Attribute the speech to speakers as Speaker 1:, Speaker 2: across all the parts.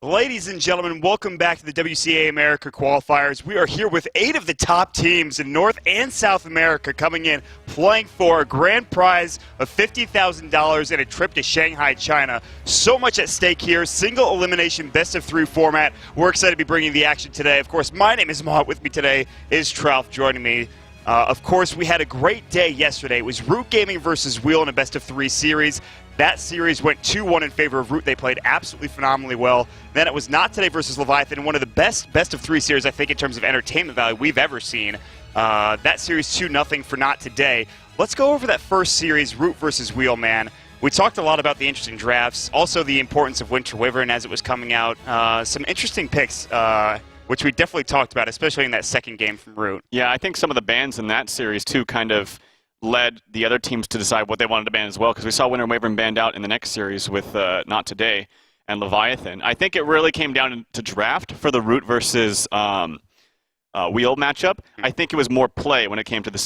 Speaker 1: Ladies and gentlemen, welcome back to the WCA America Qualifiers. We are here with 8 of the top teams in North and South America coming in, playing for a grand prize of $50,000 and a trip to Shanghai, China. So much at stake here. Single elimination, best-of-3 format. We're excited to be bringing the action today. Of course, my name is Matt. With me today is Trout joining me. Of course, we had a great day yesterday. It was Root Gaming versus Wheel in a best-of-3 series. That series went 2-1 in favor of Root. They played absolutely phenomenally well. Then it was Not Today versus Leviathan, one of the best-of-3 series, I think, in terms of entertainment value we've ever seen. That series 2-0 for Not Today. Let's go over that first series, Root versus Wheel, man. We talked a lot about the interesting drafts, also the importance of Winter Wyvern as it was coming out. Some interesting picks, which we definitely talked about, especially in that second game from Root.
Speaker 2: Yeah, I think some of the bans in that series, too, kind of led the other teams to decide what they wanted to ban as well, because we saw Winter Wyvern banned out in the next series with Not Today and Leviathan. I think it really came down to draft for the Root versus Wheel matchup. I think it was more play when it came to the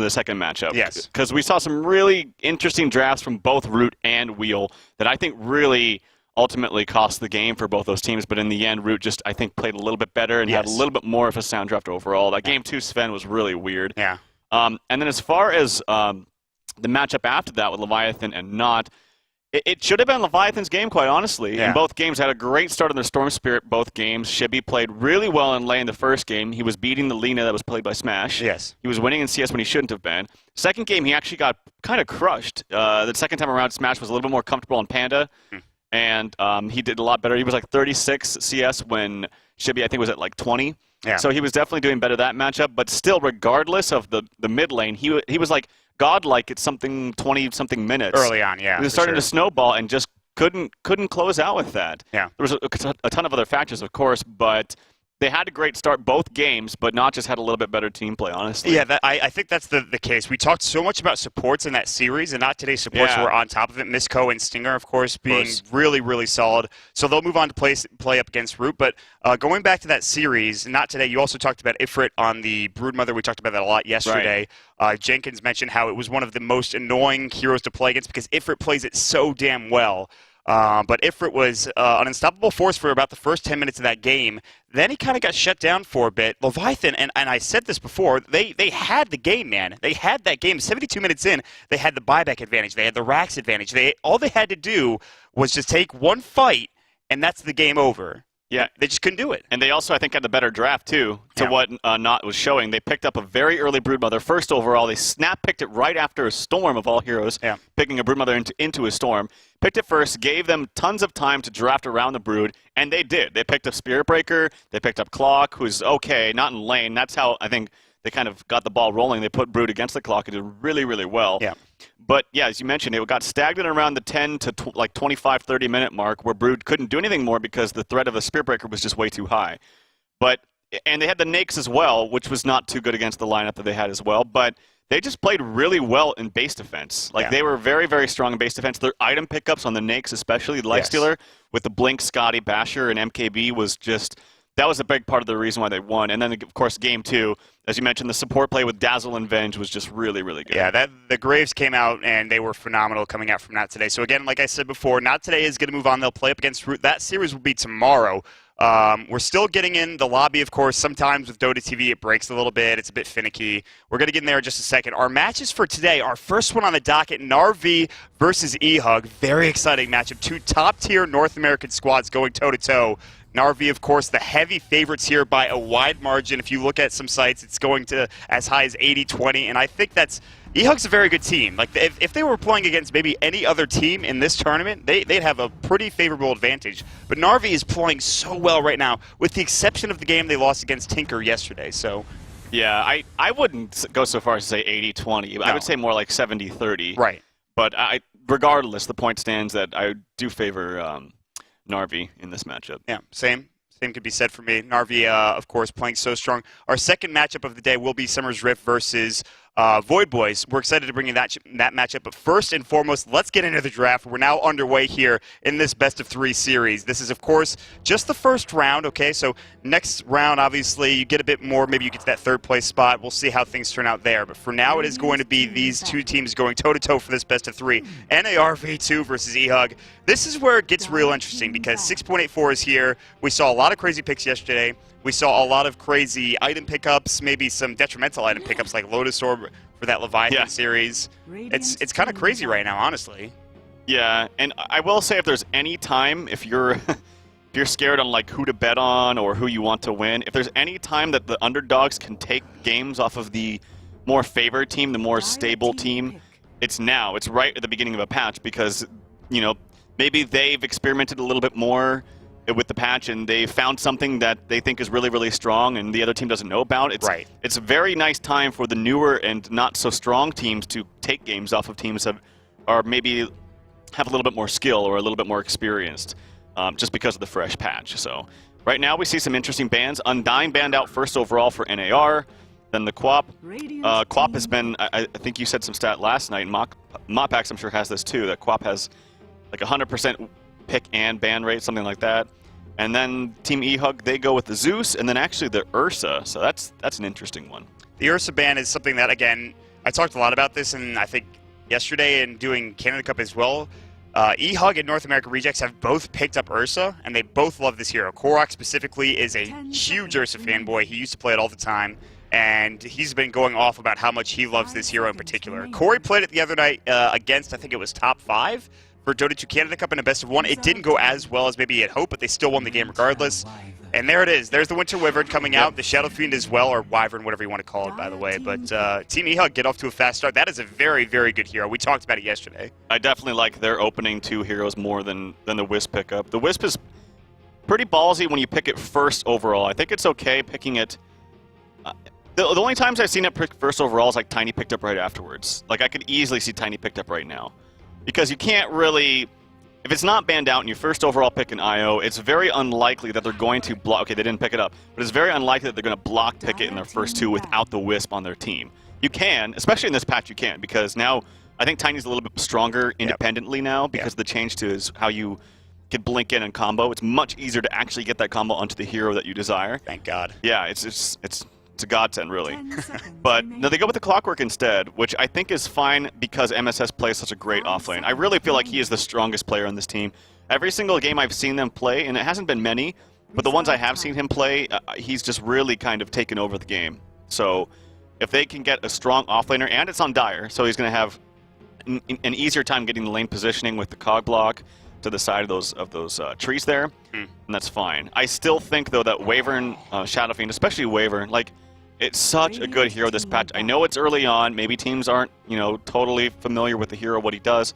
Speaker 2: second matchup.
Speaker 1: Yes.
Speaker 2: Because we saw some really interesting drafts from both Root and Wheel that I think really ultimately cost the game for both those teams, but in the end, Root just, I think, played a little bit better and had a little bit more of a sound draft overall. That game 2, Sven, was really weird.
Speaker 1: Yeah.
Speaker 2: And then as far as the matchup after that with Leviathan and Not, it should have been Leviathan's game, quite honestly.
Speaker 1: Yeah.
Speaker 2: In both games, had a great start on their Storm Spirit, both games. Shibby played really well in lane the first game. He was beating the Lina that was played by Smash.
Speaker 1: Yes.
Speaker 2: He was winning in CS when he shouldn't have been. Second game, he actually got kind of crushed. The second time around, Smash was a little bit more comfortable on Panda. And he did a lot better. He was like 36 CS when Shibby, I think, was at like 20.
Speaker 1: Yeah.
Speaker 2: So he was definitely doing better that matchup. But still, regardless of the mid lane, he was like godlike at something 20-something minutes.
Speaker 1: Early on, yeah.
Speaker 2: He was starting to snowball and just couldn't close out with that.
Speaker 1: Yeah.
Speaker 2: There was a ton of other factors, of course, but they had a great start both games, but Not just had a little bit better team play, honestly.
Speaker 1: Yeah, I think that's the case. We talked so much about supports in that series, and Not Today's supports were on top of it. Misco and Stinger, of course, being really, really solid. So they'll move on to play up against Root. But going back to that series, Not Today, you also talked about Ifrit on the Broodmother. We talked about that a lot yesterday. Right. Jenkins mentioned how it was one of the most annoying heroes to play against because Ifrit plays it so damn well. But Ifrit was an unstoppable force for about the first 10 minutes of that game. Then he kind of got shut down for a bit. Leviathan, and I said this before, they had the game, man. They had that game. 72 minutes in, they had the buyback advantage. They had the racks advantage. All they had to do was just take one fight, and that's the game over.
Speaker 2: Yeah.
Speaker 1: They just couldn't do it.
Speaker 2: And they also, I think, had the better draft, too, to what Not was showing. They picked up a very early Broodmother. First overall, they snap-picked it right after a Storm, of all heroes, picking a Broodmother into a Storm. Picked it first, gave them tons of time to draft around the Brood, and they did. They picked up Spirit Breaker. They picked up Clock, who's okay, not in lane. That's how, I think, they kind of got the ball rolling. They put Brood against the Clock and did really, really well.
Speaker 1: Yeah.
Speaker 2: But, yeah, as you mentioned, it got stagnant around the 10 to 25, 30-minute mark where Brood couldn't do anything more because the threat of a Spirit Breaker was just way too high. And they had the Nakes as well, which was not too good against the lineup that they had as well. But they just played really well in base defense. They were very, very strong in base defense. Their item pickups on the Nakes, especially the Lifestealer, with the Blink, Scotty, Basher, and MKB was just... That was a big part of the reason why they won. And then, of course, Game 2, as you mentioned, the support play with Dazzle and Venge was just really, really good.
Speaker 1: Yeah, the Graves came out, and they were phenomenal coming out from Not Today. So, again, like I said before, Not Today is going to move on. They'll play up against Root. That series will be tomorrow. We're still getting in the lobby, of course. Sometimes with Dota TV, it breaks a little bit. It's a bit finicky. We're going to get in there in just a second. Our matches for today, our first one on the docket, NAR versus eHug. Very exciting matchup. 2 top-tier North American squads going toe-to-toe. NAR, of course, the heavy favorites here by a wide margin. If you look at some sites, it's going to as high as 80-20, and I think that's eHug's a very good team. Like if they were playing against maybe any other team in this tournament, they'd have a pretty favorable advantage. But NAR is playing so well right now, with the exception of the game they lost against Tinker yesterday. So,
Speaker 2: yeah, I wouldn't go so far as to say 80-20. I would say more like 70-30.
Speaker 1: Right.
Speaker 2: But regardless, the point stands that I do favor Narvi in this matchup.
Speaker 1: Yeah, same could be said for me. Narvi, of course, playing so strong. Our second matchup of the day will be Summer's Rift versus Void Boys. We're excited to bring you that matchup. But first and foremost, let's get into the draft. We're now underway here in this best-of-3 series. This is, of course, just the first round, okay? So next round, obviously, you get a bit more. Maybe you get to that third-place spot. We'll see how things turn out there. But for now, it is going to be these two teams going toe-to-toe for this best-of-3. NAR V2 versus eHug. This is where it gets real interesting because 6.84 is here. We saw a lot of crazy picks yesterday. We saw a lot of crazy item pickups, maybe some detrimental item pickups like Lotus Orb for that Leviathan series. It's kind of crazy right now, honestly.
Speaker 2: Yeah, and I will say if there's any time, if you're if you're scared on like who to bet on or who you want to win, if there's any time that the underdogs can take games off of the more favored team, the more stable team, it's now. It's right at the beginning of a patch because, you know, maybe they've experimented a little bit more with the patch and they found something that they think is really, really strong and the other team doesn't know about. It's a very nice time for the newer and not so strong teams to take games off of teams that are maybe have a little bit more skill or a little bit more experienced just because of the fresh patch. So right now we see some interesting bans. Undying banned out first overall for NAR. Then the Quap. Quap has been, I think you said some stat last night, Moppax I'm sure has this too, that Quap has like 100% pick and ban rate, something like that. And then Team eHug, they go with the Zeus, and then actually the Ursa. So that's an interesting one.
Speaker 1: The Ursa ban is something that, again, I talked a lot about this, and I think yesterday in doing Canada Cup as well. eHug and North America Rejects have both picked up Ursa, and they both love this hero. Korok specifically is a huge Ursa fanboy. He used to play it all the time, and he's been going off about how much he loves this hero in particular. Corey played it the other night against, I think it was top 5. For Dota 2 Canada Cup in a best-of-1. It didn't go as well as maybe he had hoped, but they still won the game regardless. And there it is. There's the Winter Wyvern coming out, the Shadow Fiend as well, or Wyvern, whatever you want to call it, by the way. But Team eHug get off to a fast start. That is a very, very good hero. We talked about it yesterday.
Speaker 2: I definitely like their opening 2 heroes more than the Wisp pickup. The Wisp is pretty ballsy when you pick it first overall. I think it's okay picking it. The only times I've seen it pick first overall is like Tiny picked up right afterwards. Like I could easily see Tiny picked up right now. Because you can't really, if it's not banned out and you first overall pick an IO, it's very unlikely that they're going to block, okay, they didn't pick it up, but it's very unlikely that they're going to block pick it in their first 2 without the Wisp on their team. You can, especially in this patch you can, because now I think Tiny's a little bit stronger independently now because of the change to how you can blink in and combo. It's much easier to actually get that combo onto the hero that you desire.
Speaker 1: Thank God.
Speaker 2: Yeah, it's a godsend, really. But no, they go with the Clockwork instead, which I think is fine because MSS plays such a great offlane. I really feel like he is the strongest player on this team. Every single game I've seen them play, and it hasn't been many, but the ones I have seen him play, he's just really kind of taken over the game. So if they can get a strong offlaner, and it's on Dire, so he's going to have an easier time getting the lane positioning with the cog block to the side of those trees there, and that's fine. I still think, though, that Wyvern, Shadow Fiend, especially Wyvern, like, it's such a good hero this patch. I know it's early on. Maybe teams aren't, you know, totally familiar with the hero, what he does.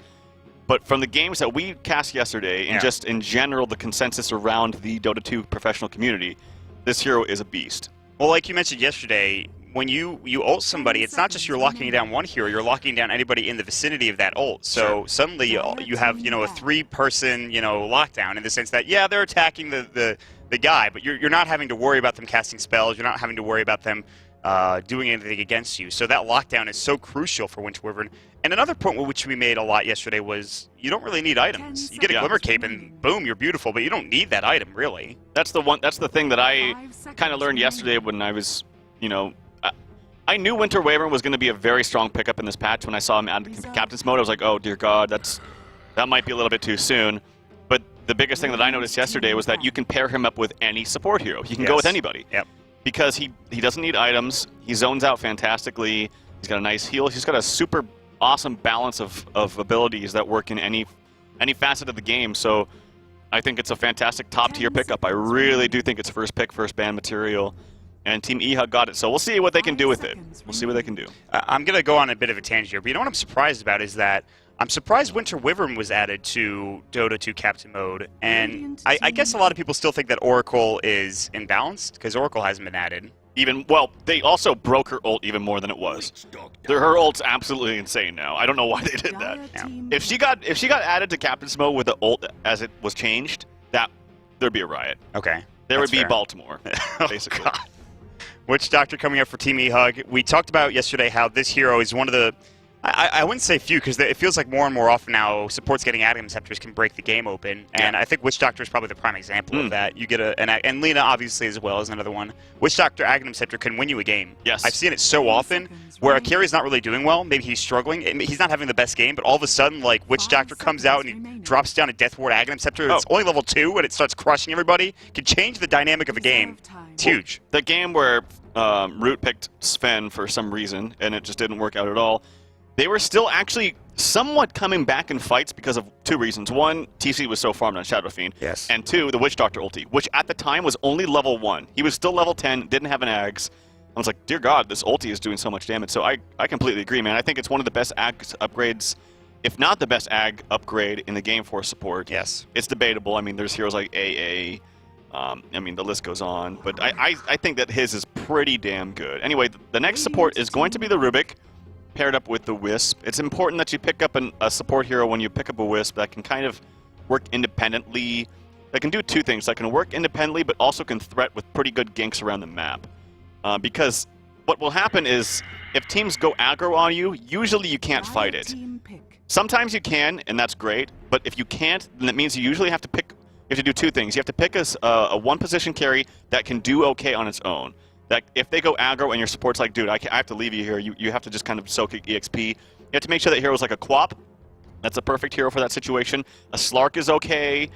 Speaker 2: But from the games that we cast yesterday, and just in general the consensus around the Dota 2 professional community, this hero is a beast.
Speaker 1: Well, like you mentioned yesterday, when you ult somebody, it's not just you're locking down one hero, you're locking down anybody in the vicinity of that ult. So suddenly you have, you know, a 3-person, you know, lockdown in the sense that, yeah, they're attacking the guy, but you're not having to worry about them casting spells, you're not having to worry about them doing anything against you. So that lockdown is so crucial for Winter Wyvern. And another point which we made a lot yesterday was you don't really need items. You get a Glimmer Cape and boom, you're beautiful, but you don't need that item, really.
Speaker 2: That's the thing that I kind of learned yesterday when I was, you know, I knew Winter Wyvern was going to be a very strong pickup in this patch. When I saw him add Captain's Mode, I was like, oh dear God, that might be a little bit too soon. But the biggest thing that I noticed yesterday was that you can pair him up with any support hero. He can go with anybody.
Speaker 1: Yep.
Speaker 2: Because he doesn't need items. He zones out fantastically. He's got a nice heal. He's got a super awesome balance of abilities that work in any facet of the game. So I think it's a fantastic top-tier pickup. I really do think it's first pick, first ban material. And Team eHug got it, so we'll see what they can do with it. We'll see what they can do.
Speaker 1: I'm going to go on a bit of a tangent here, but you know what I'm surprised about is that I'm surprised Winter Wyvern was added to Dota 2 Captain Mode, and I guess a lot of people still think that Oracle is imbalanced, because Oracle hasn't been added.
Speaker 2: Well, they also broke her ult even more than it was. Her ult's absolutely insane now. I don't know why they did that. If she got added to Captain's Mode with the ult as it was changed, there'd be a riot.
Speaker 1: Okay.
Speaker 2: There would be Baltimore, basically.
Speaker 1: God. Witch Doctor coming up for Team eHug. We talked about yesterday how this hero is one of the, I wouldn't say few, because it feels like more and more often now supports getting Aghanim Scepters can break the game open, and I think Witch Doctor is probably the prime example of that. You get and Lena obviously as well is another one. Witch Doctor Aghanim Scepter can win you a game.
Speaker 2: Yes.
Speaker 1: I've seen it so often where a carry's not really doing well, maybe he's struggling, he's not having the best game, but all of a sudden like Witch Doctor comes out and he drops down a Death Ward Aghanim Scepter. It's only level 2 and it starts crushing everybody. Can change the dynamic of a game. It's huge.
Speaker 2: The game where Root picked Sven for some reason and it just didn't work out at all. They were still actually somewhat coming back in fights because of 2 reasons. 1, TC was so farmed on Shadow Fiend.
Speaker 1: Yes.
Speaker 2: And 2, the Witch Doctor ulti, which at the time was only level 1. He was still level 10, didn't have an Ags. I was like, dear God, this ulti is doing so much damage. So I completely agree, man. I think it's one of the best Ag upgrades, if not the best Ag upgrade in the game for support.
Speaker 1: Yes.
Speaker 2: It's debatable. I mean, there's heroes like AA. I mean, the list goes on. But I think that his is pretty damn good. Anyway, the next support is going to be the Rubik, paired up with the Wisp. It's important that you pick up a support hero when you pick up a Wisp that can kind of work independently. That can do 2 things. That can work independently, but also can threat with pretty good ganks around the map. Because what will happen is, if teams go aggro on you, usually you can't fight it. Sometimes you can, and that's great. But if you can't, then that means you usually have to pick. You have to do 2 things. You have to pick a 1-position carry that can do okay on its own. That if they go aggro and your support's like, dude, I have to leave you here, you have to just kind of soak EXP. You have to make sure that hero's like a Quap. That's a perfect hero for that situation. A Slark is okay.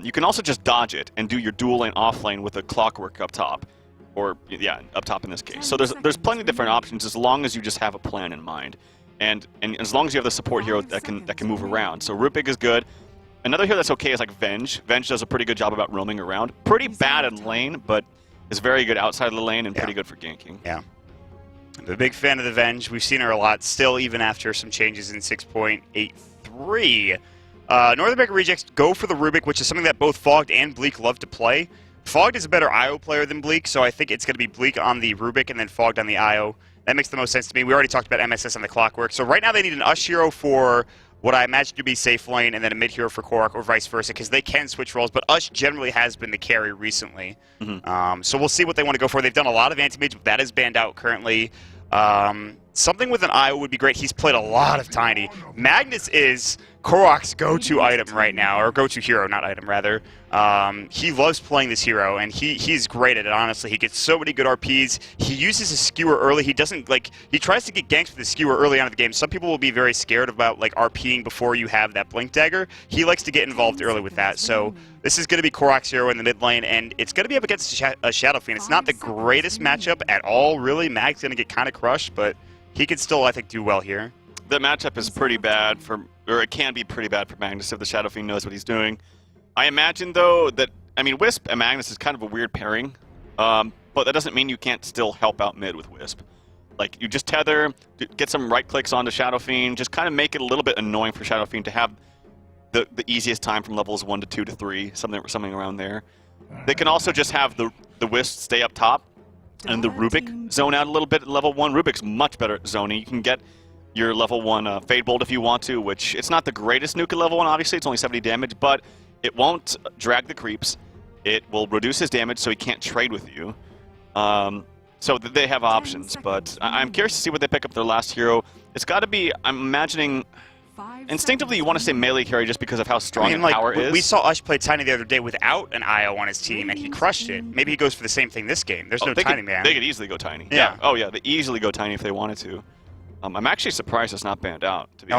Speaker 2: You can also just dodge it and do your dual lane off lane with a Clockwork up top. Or, yeah, up top in this case. So there's plenty of different options as long as you just have a plan in mind. And as long as you have the support hero that can move around. So Rupik is good. Another hero that's okay is like Venge. Venge does a pretty good job about roaming around. Pretty bad in lane, but is very good outside of the lane and pretty good for ganking.
Speaker 1: Yeah. I'm a big fan of the Venge. We've seen her a lot still, even after some changes in 6.83. Northern Baker Rejects go for the Rubik, which is something that both Fogged and Bleak love to play. Fogged is a better IO player than Bleak, so I think it's going to be Bleak on the Rubik and then Fogged on the IO. That makes the most sense to me. We already talked about MSS on the Clockwork. So right now they need an Ush hero for what I imagine to be safe lane, and then a mid hero for Korok, or vice versa, because they can switch roles, but Ush generally has been the carry recently. So we'll see what they want to go for. They've done a lot of anti-mage, but that is banned out currently. Something with an IO would be great. He's played a lot of Tiny. Magnus is Korok's go-to item right now, or go-to hero, not item, rather. He loves playing this hero, and he's great at it, honestly. He gets so many good RPs. He uses his skewer early. He doesn't, he tries to get ganks with his skewer early on in the game. Some people will be very scared about, RPing before you have that Blink Dagger. He likes to get involved early with that. So this is going to be Korok's hero in the mid lane, and it's going to be up against a Shadow Fiend. It's not the greatest matchup at all, really. Mag's going to get kind of crushed, but he could still, I think, do well here.
Speaker 2: The matchup is pretty bad or it can be pretty bad for Magnus if the Shadow Fiend knows what he's doing. I imagine, though, that, Wisp and Magnus is kind of a weird pairing, but that doesn't mean you can't still help out mid with Wisp. You just tether, get some right clicks onto Shadow Fiend, just kind of make it a little bit annoying for Shadow Fiend to have the easiest time from levels 1 to 2 to 3, something around there. They can also just have the Wisp stay up top and the Rubik zone out a little bit at level 1. Rubik's much better at zoning. You can get your level 1 Fade Bolt if you want to, which it's not the greatest nuke at level 1, obviously. It's only 70 damage, but it won't drag the creeps. It will reduce his damage so he can't trade with you. So they have options, but I'm curious to see what they pick up their last hero. It's got to be, I'm imagining, instinctively you want to say melee carry just because of how strong the power is.
Speaker 1: We saw Ush play Tiny the other day without an IO on his team, and he crushed it. Maybe he goes for the same thing this game. There's no Tiny man.
Speaker 2: They could easily go Tiny.
Speaker 1: Yeah.
Speaker 2: Oh, yeah, they easily go Tiny if they wanted to. I'm actually surprised it's not banned out, to be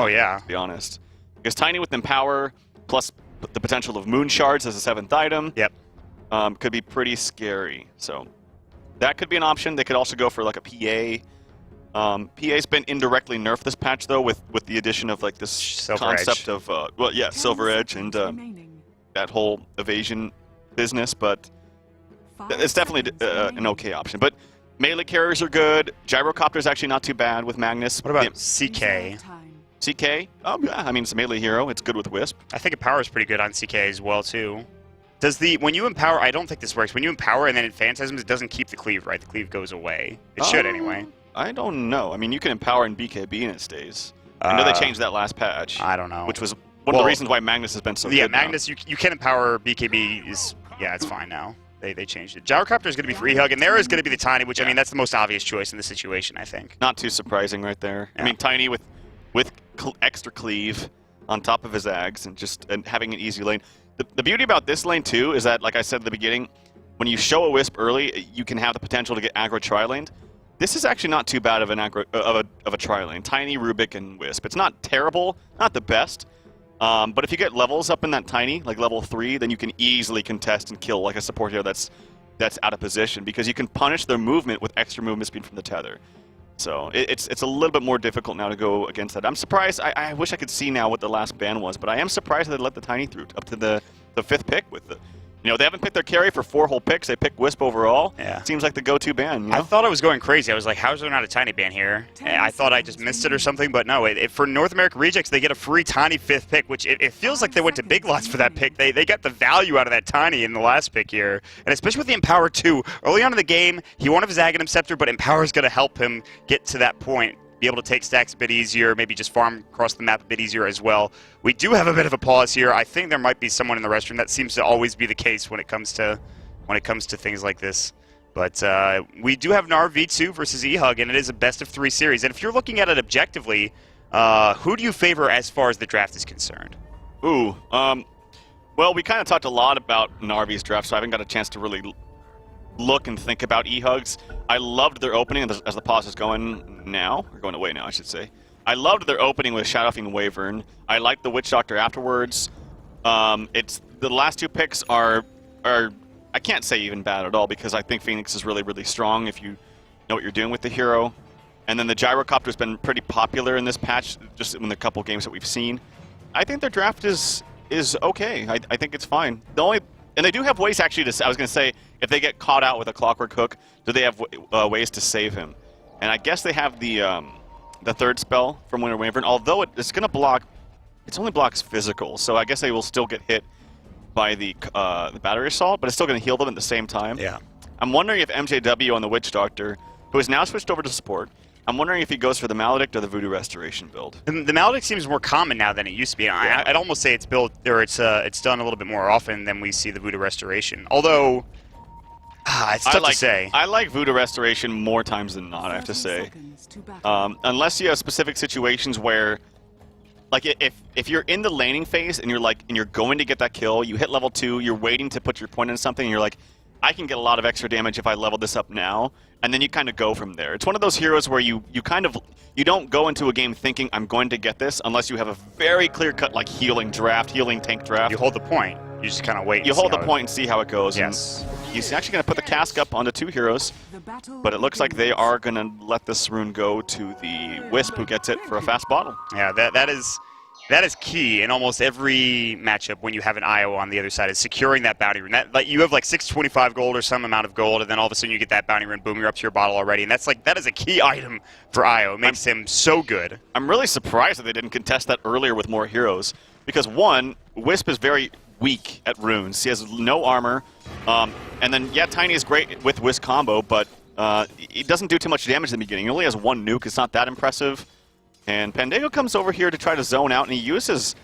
Speaker 2: honest. Because Tiny with Empower, plus the potential of Moon Shards as a 7th item, could be pretty scary. So that could be an option. They could also go for a PA. PA's been indirectly nerfed this patch, though, with the addition of this
Speaker 1: Silver
Speaker 2: concept
Speaker 1: Edge.
Speaker 2: of, Silver Edge and that whole evasion business, but it's definitely an okay option. But melee carriers are good. Gyrocopter's actually not too bad with Magnus.
Speaker 1: What about CK?
Speaker 2: CK? Oh, yeah, it's a melee hero. It's good with Wisp.
Speaker 1: I think Empower is pretty good on CK as well, too. When you empower, I don't think this works. When you empower and then it phantasms, it doesn't keep the cleave, right? The cleave goes away. It should, anyway.
Speaker 2: I don't know. You can empower in BKB and it stays. I know they changed that last patch.
Speaker 1: I don't know.
Speaker 2: Which was one of the reasons why Magnus has been so good.
Speaker 1: Yeah, Magnus, you can empower BKB. It's fine now. They changed it. Gyrocopter is going to be for eHug, and there is going to be the Tiny, which, I mean, that's the most obvious choice in the situation, I think.
Speaker 2: Not too surprising right there.
Speaker 1: Yeah.
Speaker 2: I mean, Tiny with extra cleave on top of his Ags and having an easy lane. The beauty about this lane, too, is that, like I said at the beginning, when you show a Wisp early, you can have the potential to get aggro tri-laned. This is actually not too bad of an aggro, of a tri-lane. Tiny, Rubik, and Wisp. It's not terrible, not the best. But if you get levels up in that Tiny, like level 3, then you can easily contest and kill like a support hero that's out of position, because you can punish their movement with extra movement speed from the tether. So it's a little bit more difficult now to go against that. I'm surprised. I wish I could see now what the last ban was, but I am surprised that they let the Tiny through up to the 5th pick with the. You know, they haven't picked their carry for 4 whole picks. They picked Wisp overall.
Speaker 1: Yeah.
Speaker 2: Seems like the go-to ban, you know?
Speaker 1: I thought I was going crazy. I was like, how is there not a Tiny ban here? And I thought I just missed it or something, but no. For North America Rejects, they get a free Tiny 5th pick, which it feels like they went to big lots for that pick. They got the value out of that Tiny in the last pick here. And especially with the Empower 2. Early on in the game, he won his Aghanim Scepter, but Empower is going to help him get to that point. Be able to take stacks a bit easier, maybe just farm across the map a bit easier as well. We do have a bit of a pause here. I think there might be someone in the restroom. That seems to always be the case when it comes to things like this. But we do have NAR V2 versus eHug, and it is a best-of-3 series. And if you're looking at it objectively, who do you favor as far as the draft is concerned?
Speaker 2: Ooh, well, we kind of talked a lot about NARV's draft, so I haven't got a chance to really look and think about eHugs. I loved their opening as the pause is going now, or going away now, I should say. I loved their opening with Shadowfiend Wyvern. I liked the Witch Doctor afterwards. The last 2 picks are I can't say even bad at all, because I think Phoenix is really, really strong if you know what you're doing with the hero. And then the Gyrocopter has been pretty popular in this patch, just in the couple games that we've seen. I think their draft is okay. I think it's fine. And they do have ways actually to. I was going to say, if they get caught out with a Clockwork Hook, do they have ways to save him? And I guess they have the 3rd spell from Winter Wyvern, although it's going to block. It only blocks physical, so I guess they will still get hit by the battery assault, but it's still going to heal them at the same time.
Speaker 1: Yeah.
Speaker 2: I'm wondering if MJW on the Witch Doctor, who has now switched over to support, I'm wondering if he goes for the Maledict or the Voodoo Restoration build.
Speaker 1: The Maledict seems more common now than it used to be.
Speaker 2: Yeah.
Speaker 1: I'd almost say it's built, or it's done a little bit more often than we see the Voodoo Restoration. Although, it's tough to say.
Speaker 2: I like Voodoo Restoration more times than not, I have to say. Unless you have specific situations where, like, if you're in the laning phase and you're going to get that kill, you hit level 2, you're waiting to put your point in something, and you're like, I can get a lot of extra damage if I level this up now, and then you kind of go from there. It's one of those heroes where you don't go into a game thinking I'm going to get this unless you have a very clear-cut like healing tank draft.
Speaker 1: You hold the point. You just kind of wait.
Speaker 2: You hold the point and see how it goes.
Speaker 1: Yes.
Speaker 2: And he's actually going to put the cask up onto 2 heroes, but it looks like they are going to let this rune go to the Wisp, who gets it for a fast bottle.
Speaker 1: Yeah, that is key in almost every matchup when you have an IO on the other side, is securing that bounty rune. Like, you have like 625 gold or some amount of gold, and then all of a sudden you get that bounty rune, boom, you're up to your bottle already. And that is a key item for IO. It makes him so good.
Speaker 2: I'm really surprised that they didn't contest that earlier with more heroes, because one, Wisp is very weak at runes. He has no armor, and then yeah, Tiny is great with Wisp combo, but he doesn't do too much damage in the beginning. He only has 1 nuke. It's not that impressive. And Pandago comes over here to try to zone out, and he uses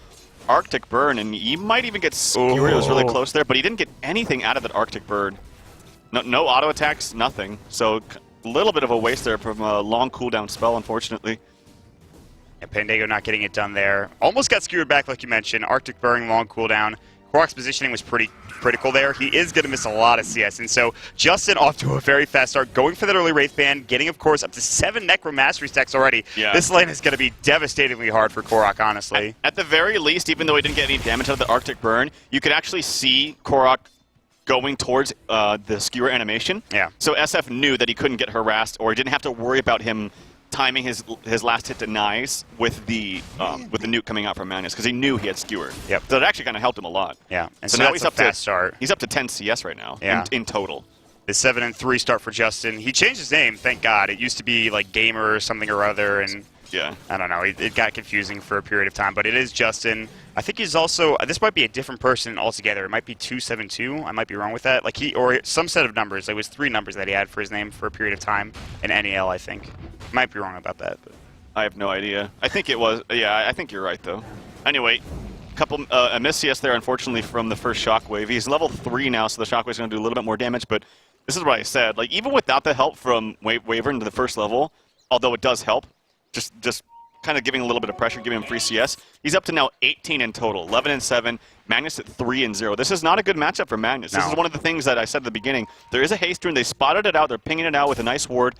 Speaker 2: Arctic Burn, and he might even get skewered. It was really close there, but he didn't get anything out of that Arctic Burn. No auto attacks, nothing. So a little bit of a waste there from a long cooldown spell, unfortunately.
Speaker 1: Yeah, Pandago not getting it done there. Almost got skewered back, like you mentioned. Arctic Burn, long cooldown. Korok's positioning was pretty critical there. He is going to miss a lot of CS, and so Justin off to a very fast start, going for that early Wraith Band, getting, of course, up to 7 Necromastery stacks already.
Speaker 2: Yeah.
Speaker 1: This lane is going to be devastatingly hard for Korok, honestly.
Speaker 2: At the very least, even though he didn't get any damage out of the Arctic Burn, you could actually see Korok going towards the skewer animation.
Speaker 1: Yeah.
Speaker 2: So SF knew that he couldn't get harassed, or he didn't have to worry about him timing his last hit to Nice with the nuke coming out from Magnus, because he knew he had skewer.
Speaker 1: Yep.
Speaker 2: So it actually kind of helped him a lot.
Speaker 1: Yeah. And
Speaker 2: so
Speaker 1: so
Speaker 2: now
Speaker 1: that's
Speaker 2: he's
Speaker 1: a
Speaker 2: up
Speaker 1: fast start.
Speaker 2: He's up to 10 CS right now.
Speaker 1: Yeah.
Speaker 2: In total.
Speaker 1: The 7-3 start for Justin. He changed his name, thank God. It used to be like Gamer or something or other, and
Speaker 2: yeah,
Speaker 1: I don't know. It got confusing for a period of time, but it is Justin. I think he's also, this might be a different person altogether. It might be 272. I might be wrong with that. Like or some set of numbers. It was 3 numbers that he had for his name for a period of time in NAL, I think. Might be wrong about that. But
Speaker 2: I have no idea. I think it was. Yeah, I think you're right though. Anyway, a miss CS there, unfortunately, from the first Shockwave. He's level 3 now, so the Shockwave's going to do a little bit more damage, but this is what I said. Like, even without the help from Wyvern to the first level, although it does help, just kind of giving a little bit of pressure, giving him free CS, he's up to now 18 in total, 11 and 7, Magnus at 3 and 0. This is not a good matchup for Magnus.
Speaker 1: No.
Speaker 2: This is one of the things that I said at the beginning. There is a haste rune. They spotted it out. They're pinging it out with a nice ward.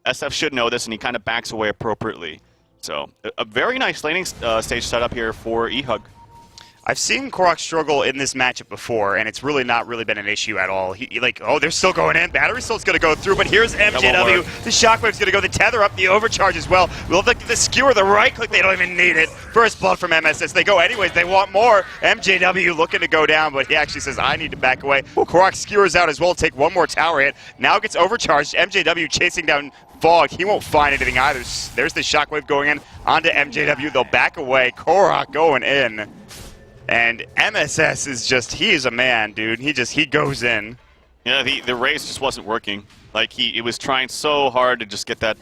Speaker 2: SF should know this, and he kind of backs away appropriately. So, a very nice laning stage setup here for eHug.
Speaker 1: I've seen Korok struggle in this matchup before, and it's really not been an issue at all. Oh, they're still going in. Battery Salt's going to go through, but here's MJW. The Shockwave's going to go. The tether up, the overcharge as well. We'll have the skewer, the right click. They don't even need it. First blood from MSS. They go anyways. They want more. MJW looking to go down, but he actually says, I need to back away. Korok skewers out as well. Take one more tower hit. Now gets overcharged. MJW chasing down Fog. He won't find anything either. There's the Shockwave going in onto MJW. They'll back away. Korok going in. And MSS is he is a man, dude. He goes in.
Speaker 2: Yeah, the raise just wasn't working. Like, he was trying so hard to just get that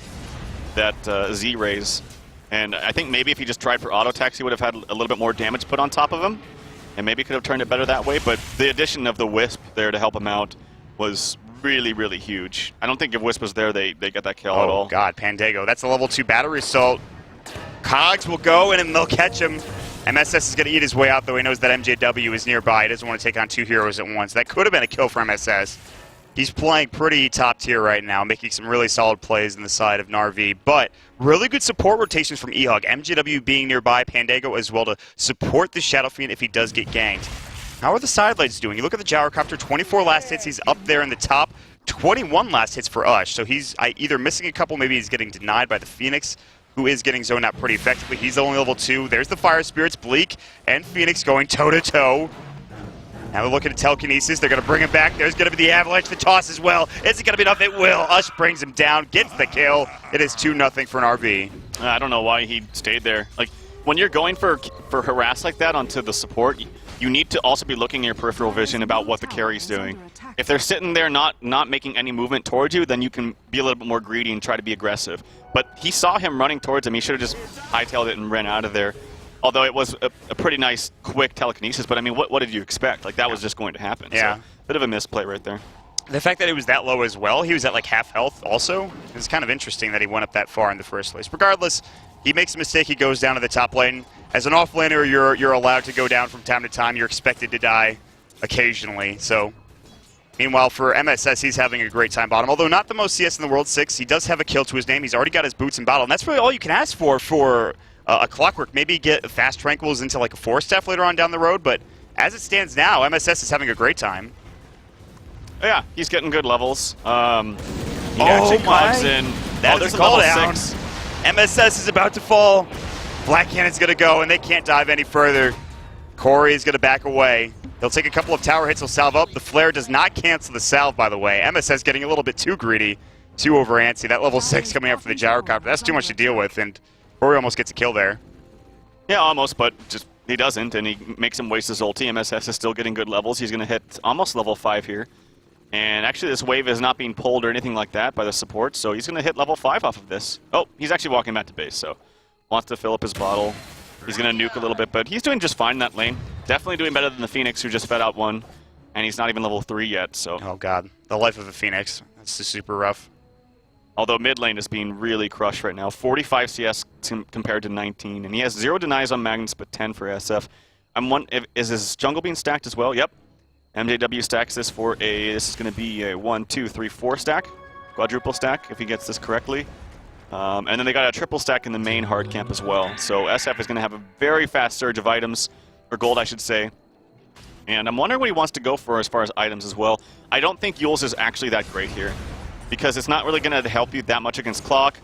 Speaker 2: Z raise. And I think maybe if he just tried for auto attacks, he would have had a little bit more damage put on top of him. And maybe could have turned it better that way. But the addition of the Wisp there to help him out was really, really huge. I don't think if Wisp was there, they get that kill at all.
Speaker 1: Oh, God, Pandago. That's a level 2 battery assault. Cogs will go in and they'll catch him. MSS is going to eat his way out, though he knows that MJW is nearby. He doesn't want to take on 2 heroes at once. That could have been a kill for MSS. He's playing pretty top tier right now, making some really solid plays in the side of Narvi. But really good support rotations from eHug. MJW being nearby, Pandago as well to support the Shadow Fiend if he does get ganked. How are the side lanes doing? You look at the Gyrocopter, 24 last hits. He's up there in the top. 21 last hits for Ush. So he's either missing a couple, maybe he's getting denied by the Phoenix, who is getting zoned out pretty effectively. He's only level 2. There's the Fire Spirits, Bleak, and Phoenix going toe-to-toe. Now they're looking at Telekinesis. They're going to bring him back. There's going to be the Avalanche, the toss as well. Is it going to be enough? It will. Ush brings him down, gets the kill. It is 2-0 for an RV.
Speaker 2: I don't know why he stayed there. Like, when you're going for harass like that onto the support, you need to also be looking at your peripheral vision about what the carry's doing. If they're sitting there not making any movement towards you, then you can be a little bit more greedy and try to be aggressive. But he saw him running towards him. He should have just hightailed it and ran out of there. Although it was a pretty nice, quick telekinesis. But, I mean, what did you expect? Like, that was just going to happen.
Speaker 1: Yeah.
Speaker 2: So, bit of a misplay right there.
Speaker 1: The fact that it was that low as well, he was at like half health also, it's kind of interesting that he went up that far in the first place. Regardless, he makes a mistake, he goes down to the top lane. As an off-laner, you're allowed to go down from time to time. You're expected to die occasionally. So, meanwhile, for MSS, he's having a great time bottom. Although not the most CS in the world, 6. He does have a kill to his name. He's already got his boots in battle. And that's really all you can ask for a Clockwork. Maybe get fast tranquils into like a 4-staff later on down the road. But as it stands now, MSS is having a great time.
Speaker 2: Yeah, he's getting good levels. He actually comes in.
Speaker 1: There's a call down. 6. MSS is about to fall. Black Cannon's going to go, and they can't dive any further. Corey is going to back away. They'll take a couple of tower hits. He'll salve up. The flare does not cancel the salve, by the way. MSS getting a little bit too greedy, too over antsy. That level 6 coming up for the Gyrocopter. That's too much to deal with, and Corey almost gets a kill there.
Speaker 2: Yeah, almost, but just he doesn't, and he makes him waste his ulti. MSS is still getting good levels. He's going to hit almost level 5 here. And actually, this wave is not being pulled or anything like that by the support, so he's going to hit level 5 off of this. Oh, he's actually walking back to base, so wants to fill up his bottle. He's going to nuke a little bit, but he's doing just fine in that lane. Definitely doing better than the Phoenix, who just fed out 1, and he's not even level 3 yet, so.
Speaker 1: Oh, God. The life of a Phoenix. That's just super rough.
Speaker 2: Although mid lane is being really crushed right now. 45 CS compared to 19, and he has 0 denies on Magnus, but 10 for SF. Is his jungle being stacked as well? Yep. MJW stacks this for this is going to be a 1, 2, 3, 4 stack. Quadruple stack, if he gets this correctly. And then they got a triple stack in the main hard camp as well. So SF is going to have a very fast surge of items, or gold, I should say. And I'm wondering what he wants to go for as far as items as well. I don't think Yule's is actually that great here, because it's not really going to help you that much against Clock.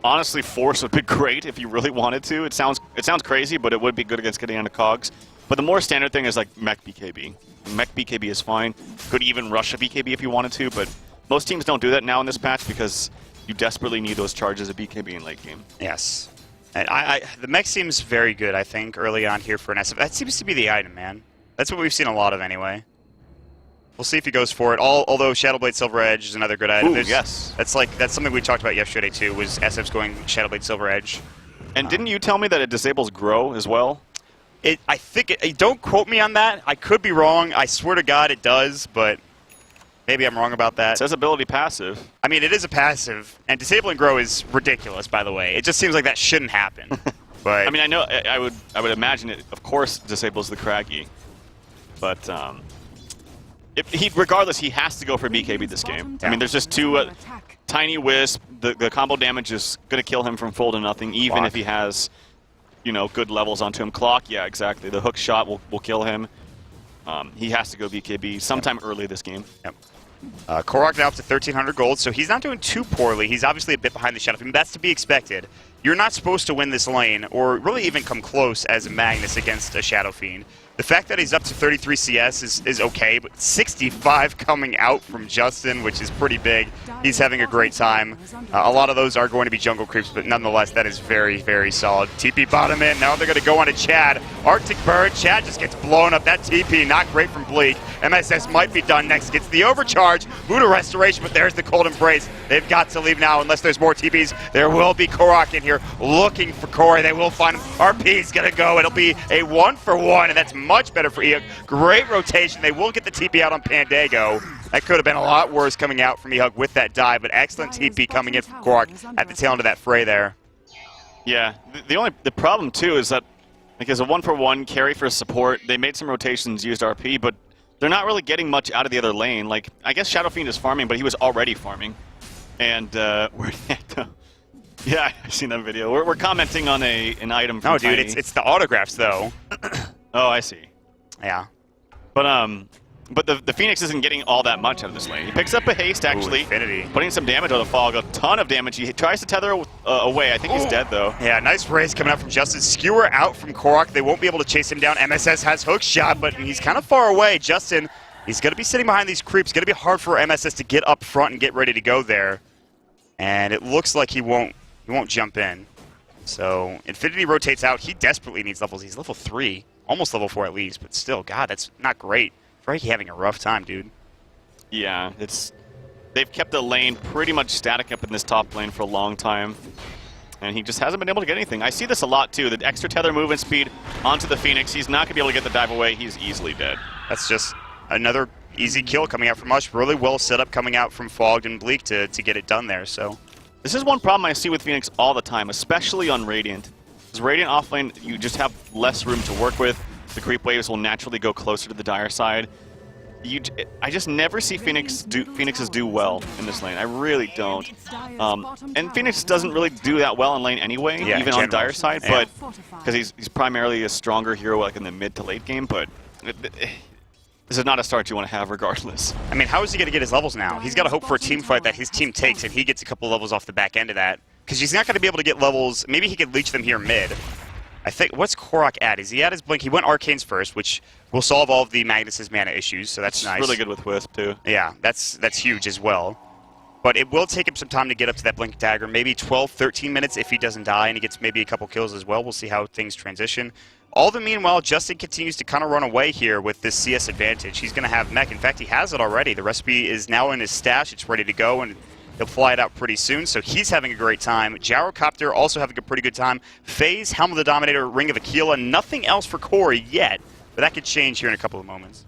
Speaker 2: Honestly, Force would be great if you really wanted to. It sounds crazy, but it would be good against getting onto Cogs. But the more standard thing is like Mech BKB. Mech BKB is fine. Could even rush a BKB if you wanted to, but most teams don't do that now in this patch because you desperately need those charges of BKB in late game.
Speaker 1: Yes. And the mech seems very good, I think, early on here for an SF. That seems to be the item, man. That's what we've seen a lot of anyway. We'll see if he goes for it. Although Shadowblade Silver Edge is another good item.
Speaker 2: Ooh, yes.
Speaker 1: That's something we talked about yesterday too, was SF's going Shadowblade Silver Edge.
Speaker 2: And didn't you tell me that it disables Grow as well?
Speaker 1: I think don't quote me on that. I could be wrong. I swear to God it does, but maybe I'm wrong about that.
Speaker 2: It says ability passive.
Speaker 1: I mean, it is a passive, and disabling grow is ridiculous, by the way. It just seems like that shouldn't happen. But
Speaker 2: I mean, I know I would imagine it, of course, disables the Craggy, but regardless, he has to go for BKB this game. I mean, there's just two tiny wisp. The combo damage is going to kill him from full to nothing, even if he has, you know, good levels onto him. Clock, yeah, exactly. The hook shot will kill him. He has to go BKB sometime early this game.
Speaker 1: Yep. Korok now up to 1,300 gold, so he's not doing too poorly. He's obviously a bit behind the Shadow Fiend. That's to be expected. You're not supposed to win this lane, or really even come close as a Magnus against a Shadow Fiend. The fact that he's up to 33 CS is okay, but 65 coming out from Justin, which is pretty big. He's having a great time. A lot of those are going to be jungle creeps, but nonetheless, that is very, very solid. TP bottom in. Now they're going to go on to Chad. Arctic Bird. Chad just gets blown up. That TP, not great from Bleak. MSS might be done next. Gets the overcharge. Buddha Restoration, but there's the Cold Embrace. They've got to leave now unless there's more TPs. There will be Korok in here looking for Corey. They will find him. RP's going to go. It'll be a 1-for-1, and that's much better for eHug. Great rotation. They will get the TP out on Pandago. That could have been a lot worse coming out from eHug with that dive, but excellent TP coming in from Korok at the tail end of that fray there.
Speaker 2: Yeah, the problem too is that like as a 1-for-1 carry for support, they made some rotations, used RP, but they're not really getting much out of the other lane. Like I guess Shadow Fiend is farming, but he was already farming. And where yeah, I've seen that video. We're commenting on an item from
Speaker 1: Tiny. It's the autographs though.
Speaker 2: Oh, I see.
Speaker 1: Yeah.
Speaker 2: But the Phoenix isn't getting all that much out of this lane. He picks up a haste, actually, putting some damage on the fog, a ton of damage. He tries to tether away. I think he's dead, though.
Speaker 1: Yeah, nice raise coming out from Justin. Skewer out from Korok. They won't be able to chase him down. MSS has hook shot, but he's kind of far away. Justin, he's going to be sitting behind these creeps. Going to be hard for MSS to get up front and get ready to go there. And it looks like he won't jump in. So Infinity rotates out. He desperately needs levels. He's level 3, almost level 4 at least, but still, God, that's not great. Frankie having a rough time, dude.
Speaker 2: Yeah, they've kept the lane pretty much static up in this top lane for a long time, and he just hasn't been able to get anything. I see this a lot, too. The extra tether movement speed onto the Phoenix. He's not going to be able to get the dive away. He's easily dead.
Speaker 1: That's just another easy kill coming out from us. Really well set up coming out from Fogged and Bleak to get it done there. So
Speaker 2: this is one problem I see with Phoenix all the time, especially on Radiant. Because Radiant offlane, you just have less room to work with. The creep waves will naturally go closer to the dire side. I just never see Phoenixes do well in this lane. I really don't. And Phoenix doesn't really do that well in lane anyway, even on dire side, but because he's primarily a stronger hero like in the mid to late game. But this is not a start you want to have regardless.
Speaker 1: I mean, how is he going to get his levels now? He's got to hope for a team fight that his team takes, and he gets a couple levels off the back end of that. Because he's not going to be able to get levels. Maybe he could leech them here mid. I think, what's Korok at? Is he at his blink? He went Arcanes first, which will solve all of the Magnus' mana issues, so that's nice.
Speaker 2: Really good with Wisp, too.
Speaker 1: Yeah, that's huge as well. But it will take him some time to get up to that Blink Dagger. Maybe 12, 13 minutes if he doesn't die, and he gets maybe a couple kills as well. We'll see how things transition. All the meanwhile, Justin continues to kind of run away here with this CS advantage. He's going to have mech. In fact, he has it already. The recipe is now in his stash. It's ready to go, and he'll fly it out pretty soon, so he's having a great time. Gyrocopter also having a pretty good time. FaZe, Helm of the Dominator, Ring of Aquila. Nothing else for Corey yet, but that could change here in a couple of moments.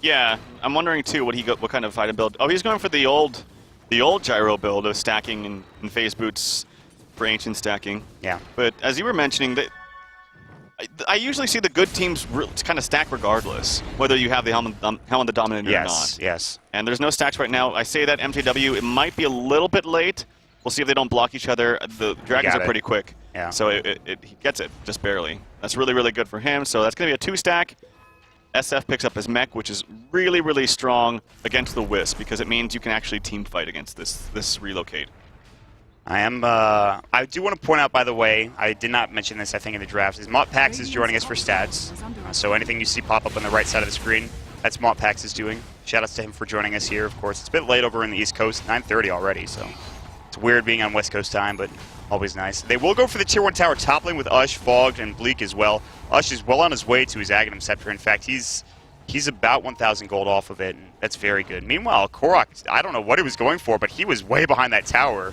Speaker 2: Yeah, I'm wondering too what kind of item build. Oh, he's going for the old gyro build of stacking and phase boots for ancient stacking.
Speaker 1: Yeah.
Speaker 2: But as you were mentioning, I usually see the good teams kind of stack regardless, whether you have the Helm of the Dominator or not.
Speaker 1: Yes.
Speaker 2: And there's no stacks right now. I say that MTW, it might be a little bit late. We'll see if they don't block each other. The dragons are pretty quick.
Speaker 1: Yeah.
Speaker 2: So he gets it, just barely. That's really, really good for him. So that's going to be a 2-stack. SF picks up his mech, which is really, really strong against the Wisp, because it means you can actually team fight against this relocate.
Speaker 1: I do want to point out, by the way, I did not mention this, I think, in the draft, is Motpax is joining us for stats. So anything you see pop up on the right side of the screen, that's Motpax is doing. Shoutouts to him for joining us here, of course. It's a bit late over in the East Coast, 9:30 already, so it's weird being on West Coast time, but always nice. They will go for the Tier 1 tower top lane with Ush, Fogged, and Bleak as well. Ush is well on his way to his Aghanim Scepter. In fact, he's about 1,000 gold off of it, and that's very good. Meanwhile, Korok, I don't know what he was going for, but he was way behind that tower.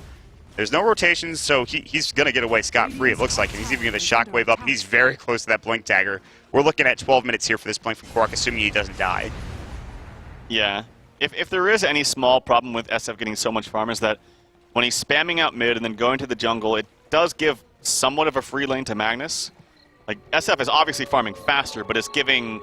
Speaker 1: There's no rotations, so he's going to get away scot-free, it looks like. And he's even going to shockwave up. He's very close to that blink dagger. We're looking at 12 minutes here for this blink from Quark, assuming he doesn't die.
Speaker 2: Yeah. If there is any small problem with SF getting so much farm is that when he's spamming out mid and then going to the jungle, it does give somewhat of a free lane to Magnus. Like, SF is obviously farming faster, but it's giving,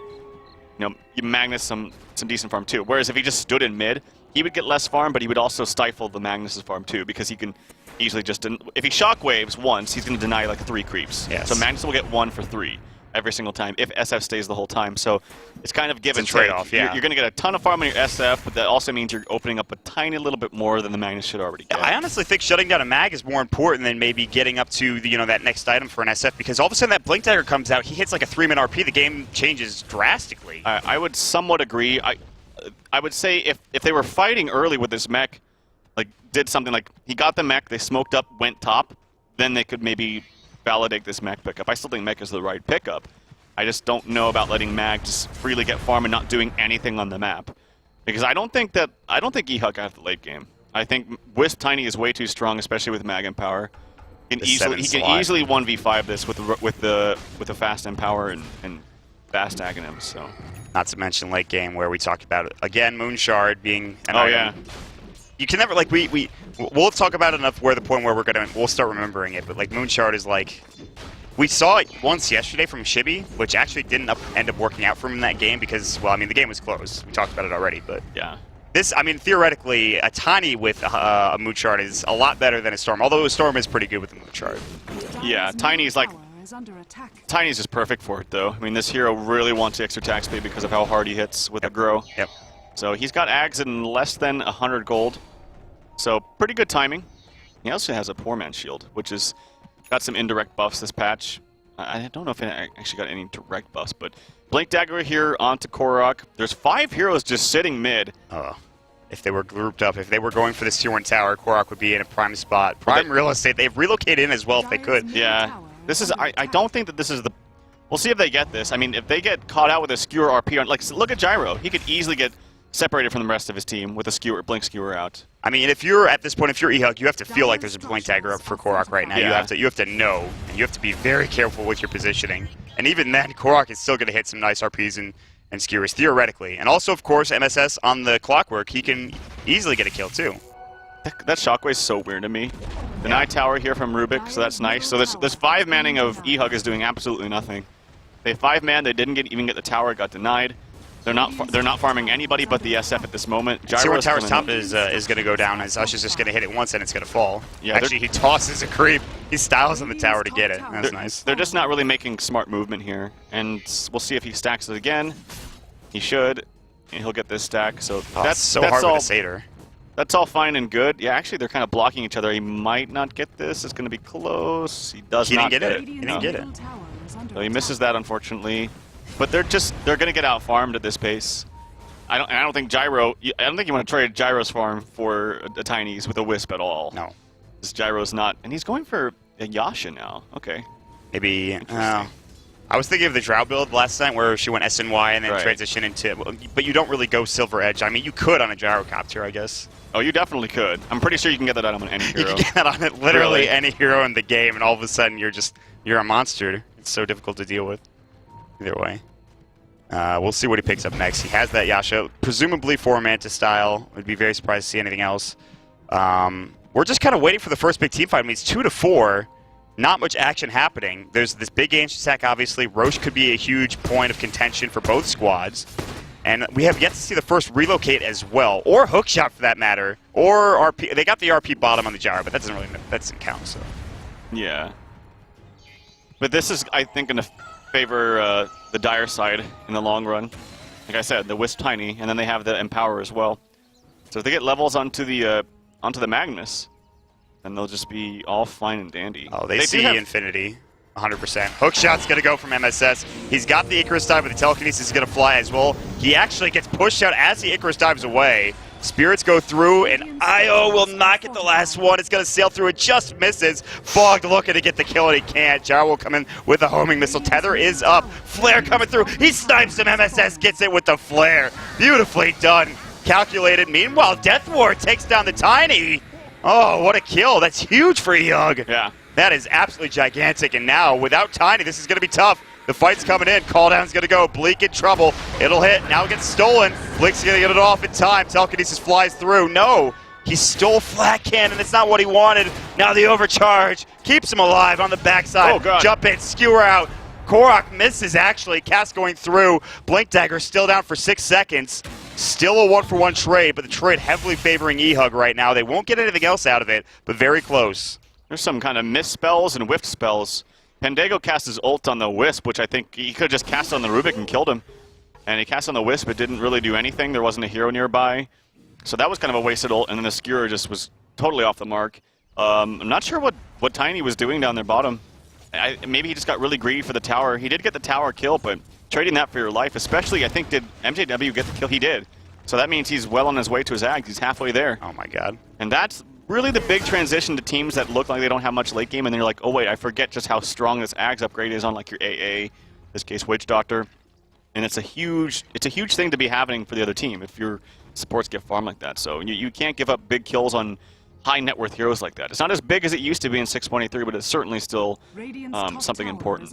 Speaker 2: Magnus some decent farm too. Whereas if he just stood in mid, he would get less farm, but he would also stifle the Magnus's farm too, because he can easily just... If he shockwaves once, he's going to deny like 3 creeps.
Speaker 1: Yes.
Speaker 2: So Magnus will get 1 for 3 every single time if SF stays the whole time. So it's kind of give and take.
Speaker 1: Trade-off, yeah.
Speaker 2: You're going to get a ton of farm on your SF, but that also means you're opening up a tiny little bit more than the Magnus should already get.
Speaker 1: I honestly think shutting down a mag is more important than maybe getting up to the, that next item for an SF, because all of a sudden that blink dagger comes out, he hits like a 3-minute RP, the game changes drastically.
Speaker 2: I would somewhat agree. I would say if they were fighting early with this mech, like did something like he got the mech, they smoked up, went top, then they could maybe validate this mech pickup. I still think mech is the right pickup. I just don't know about letting mag just freely get farm and not doing anything on the map, because I don't think eHug have the late game. I think Wisp Tiny is way too strong, especially with mag and power. He can easily 1v5 this with the fast empower and fast Aghanim. So.
Speaker 1: Not to mention late game where we talked about it again, Moonshard being an
Speaker 2: item.
Speaker 1: Yeah. You can never we'll talk about it enough where the point where we'll start remembering it, but like Moonshard is like, we saw it once yesterday from Shibi, which actually didn't end up working out for him in that game because, well, I mean, the game was close. We talked about it already, but
Speaker 2: yeah.
Speaker 1: This, I mean, theoretically, a Tiny with a Moonshard is a lot better than a Storm, although a Storm is pretty good with a Moonshard.
Speaker 2: Yeah, Tiny's just perfect for it, though. I mean, this hero really wants the extra attack speed because of how hard he hits with the grow.
Speaker 1: Yep.
Speaker 2: So he's got Ags in less than 100 gold. So pretty good timing. He also has a Poor Man's Shield, which is got some indirect buffs this patch. I don't know if it actually got any direct buffs, but Blink Dagger here onto Korok. There's 5 heroes just sitting mid.
Speaker 1: If they were grouped up, if they were going for this tier 1 tower, Korok would be in a prime spot. Prime real estate. They've relocated in as well if they could.
Speaker 2: Yeah. This is, I don't think that this is the... We'll see if they get this. I mean, if they get caught out with a skewer RP on... Like, look at Gyro. He could easily get separated from the rest of his team with a blink skewer out.
Speaker 1: I mean, if you're at this point, if you're eHug, you have to feel like there's a blink dagger up for Korok right now.
Speaker 2: Yeah.
Speaker 1: You have to know, and you have to be very careful with your positioning. And even then, Korok is still going to hit some nice RPs and skewers, theoretically. And also, of course, MSS on the clockwork, he can easily get a kill, too.
Speaker 2: That shockwave's so weird to me. The Night Tower here from Rubik, so that's nice. So this 5-manning of eHug is doing absolutely nothing. They 5-man, they didn't even get the tower, it got denied. They're not farming anybody but the SF at this moment.
Speaker 1: Gyro Tower's top is going to go down as Ush is just going to hit it once and it's going to fall.
Speaker 2: Yeah,
Speaker 1: actually, he tosses a creep. He styles on the tower to get it. That's nice.
Speaker 2: They're just not really making smart movement here, and we'll see if he stacks it again. He should, and he'll get this stack. So that's
Speaker 1: so
Speaker 2: that's
Speaker 1: hard
Speaker 2: all,
Speaker 1: with a Satyr.
Speaker 2: That's all fine and good. Yeah, actually, they're kind of blocking each other. He might not get this. It's going to be close. He does not get it.
Speaker 1: He didn't get it.
Speaker 2: So he misses that, unfortunately. But they're going to get out farmed at this pace. I don't think you want to trade Gyro's farm for a Tiny's with a Wisp at all.
Speaker 1: No.
Speaker 2: This Gyro's not, and he's going for a Yasha now. Okay.
Speaker 1: Maybe. I was thinking of the Drow build last night where she went SNY and then transition into, but you don't really go Silver Edge. I mean, you could on a Gyrocopter, I guess.
Speaker 2: Oh, you definitely could. I'm pretty sure you can get that out on any hero.
Speaker 1: You can get that on literally any hero in the game, and all of a sudden you're a monster. It's so difficult to deal with. Either way. We'll see what he picks up next. He has that Yasha, presumably 4 Manta style. I'd be very surprised to see anything else. We're just kind of waiting for the first big team fight. I mean, it's 2 to 4. Not much action happening. There's this big Ancient attack, obviously. Roche could be a huge point of contention for both squads. And we have yet to see the first relocate as well, or hookshot for that matter, or RP. They got the RP bottom on the Gyro, but that doesn't count. So.
Speaker 2: Yeah. But this is, I think, going to favor the Dire side in the long run. Like I said, the Wisp Tiny, and then they have the Empower as well. So if they get levels onto the Magnus, then they'll just be all fine and dandy.
Speaker 1: Oh, they see Infinity. 100%. Hookshot's going to go from MSS. He's got the Icarus dive, but the telekinesis is going to fly as well. He actually gets pushed out as the Icarus dives away. Spirits go through, and Io will not get the last one. It's going to sail through. It just misses. Fogged looking to get the kill, and he can't. Gyro will come in with a homing missile. Tether is up. Flare coming through. He snipes him. MSS gets it with the flare. Beautifully done. Calculated. Meanwhile, Death Ward takes down the Tiny. Oh, what a kill. That's huge for eHug.
Speaker 2: Yeah.
Speaker 1: That is absolutely gigantic. And now, without Tiny, this is going to be tough. The fight's coming in. Call down's going to go. Bleak in trouble. It'll hit. Now it gets stolen. Bleak's going to get it off in time. Telekinesis flies through. No. He stole Flat Cannon. It's not what he wanted. Now the overcharge keeps him alive on the backside.
Speaker 2: Oh, God.
Speaker 1: Jump in. Skewer out. Korok misses, actually. Cast going through. Blink Dagger still down for 6 seconds. Still a 1-for-1 trade, but the trade heavily favoring eHug right now. They won't get anything else out of it, but very close.
Speaker 2: There's some kind of miss spells and whiff spells. Pendago cast his ult on the Wisp, which I think he could have just cast on the Rubik and killed him. And he cast on the Wisp, but didn't really do anything. There wasn't a hero nearby. So that was kind of a wasted ult, and then the Skewer just was totally off the mark. I'm not sure what Tiny was doing down there bottom. Maybe he just got really greedy for the tower. He did get the tower kill, but trading that for your life, especially, I think, did MJW get the kill? He did. So that means he's well on his way to his Ag. He's halfway there.
Speaker 1: Oh, my God.
Speaker 2: And that's really the big transition to teams that look like they don't have much late game, and then you're like, oh, wait, I forget just how strong this Ags upgrade is on, like, your AA, in this case, Witch Doctor. And it's a huge thing to be happening for the other team if your supports get farmed like that. So you can't give up big kills on high net worth heroes like that. It's not as big as it used to be in 6.83, but it's certainly still something important.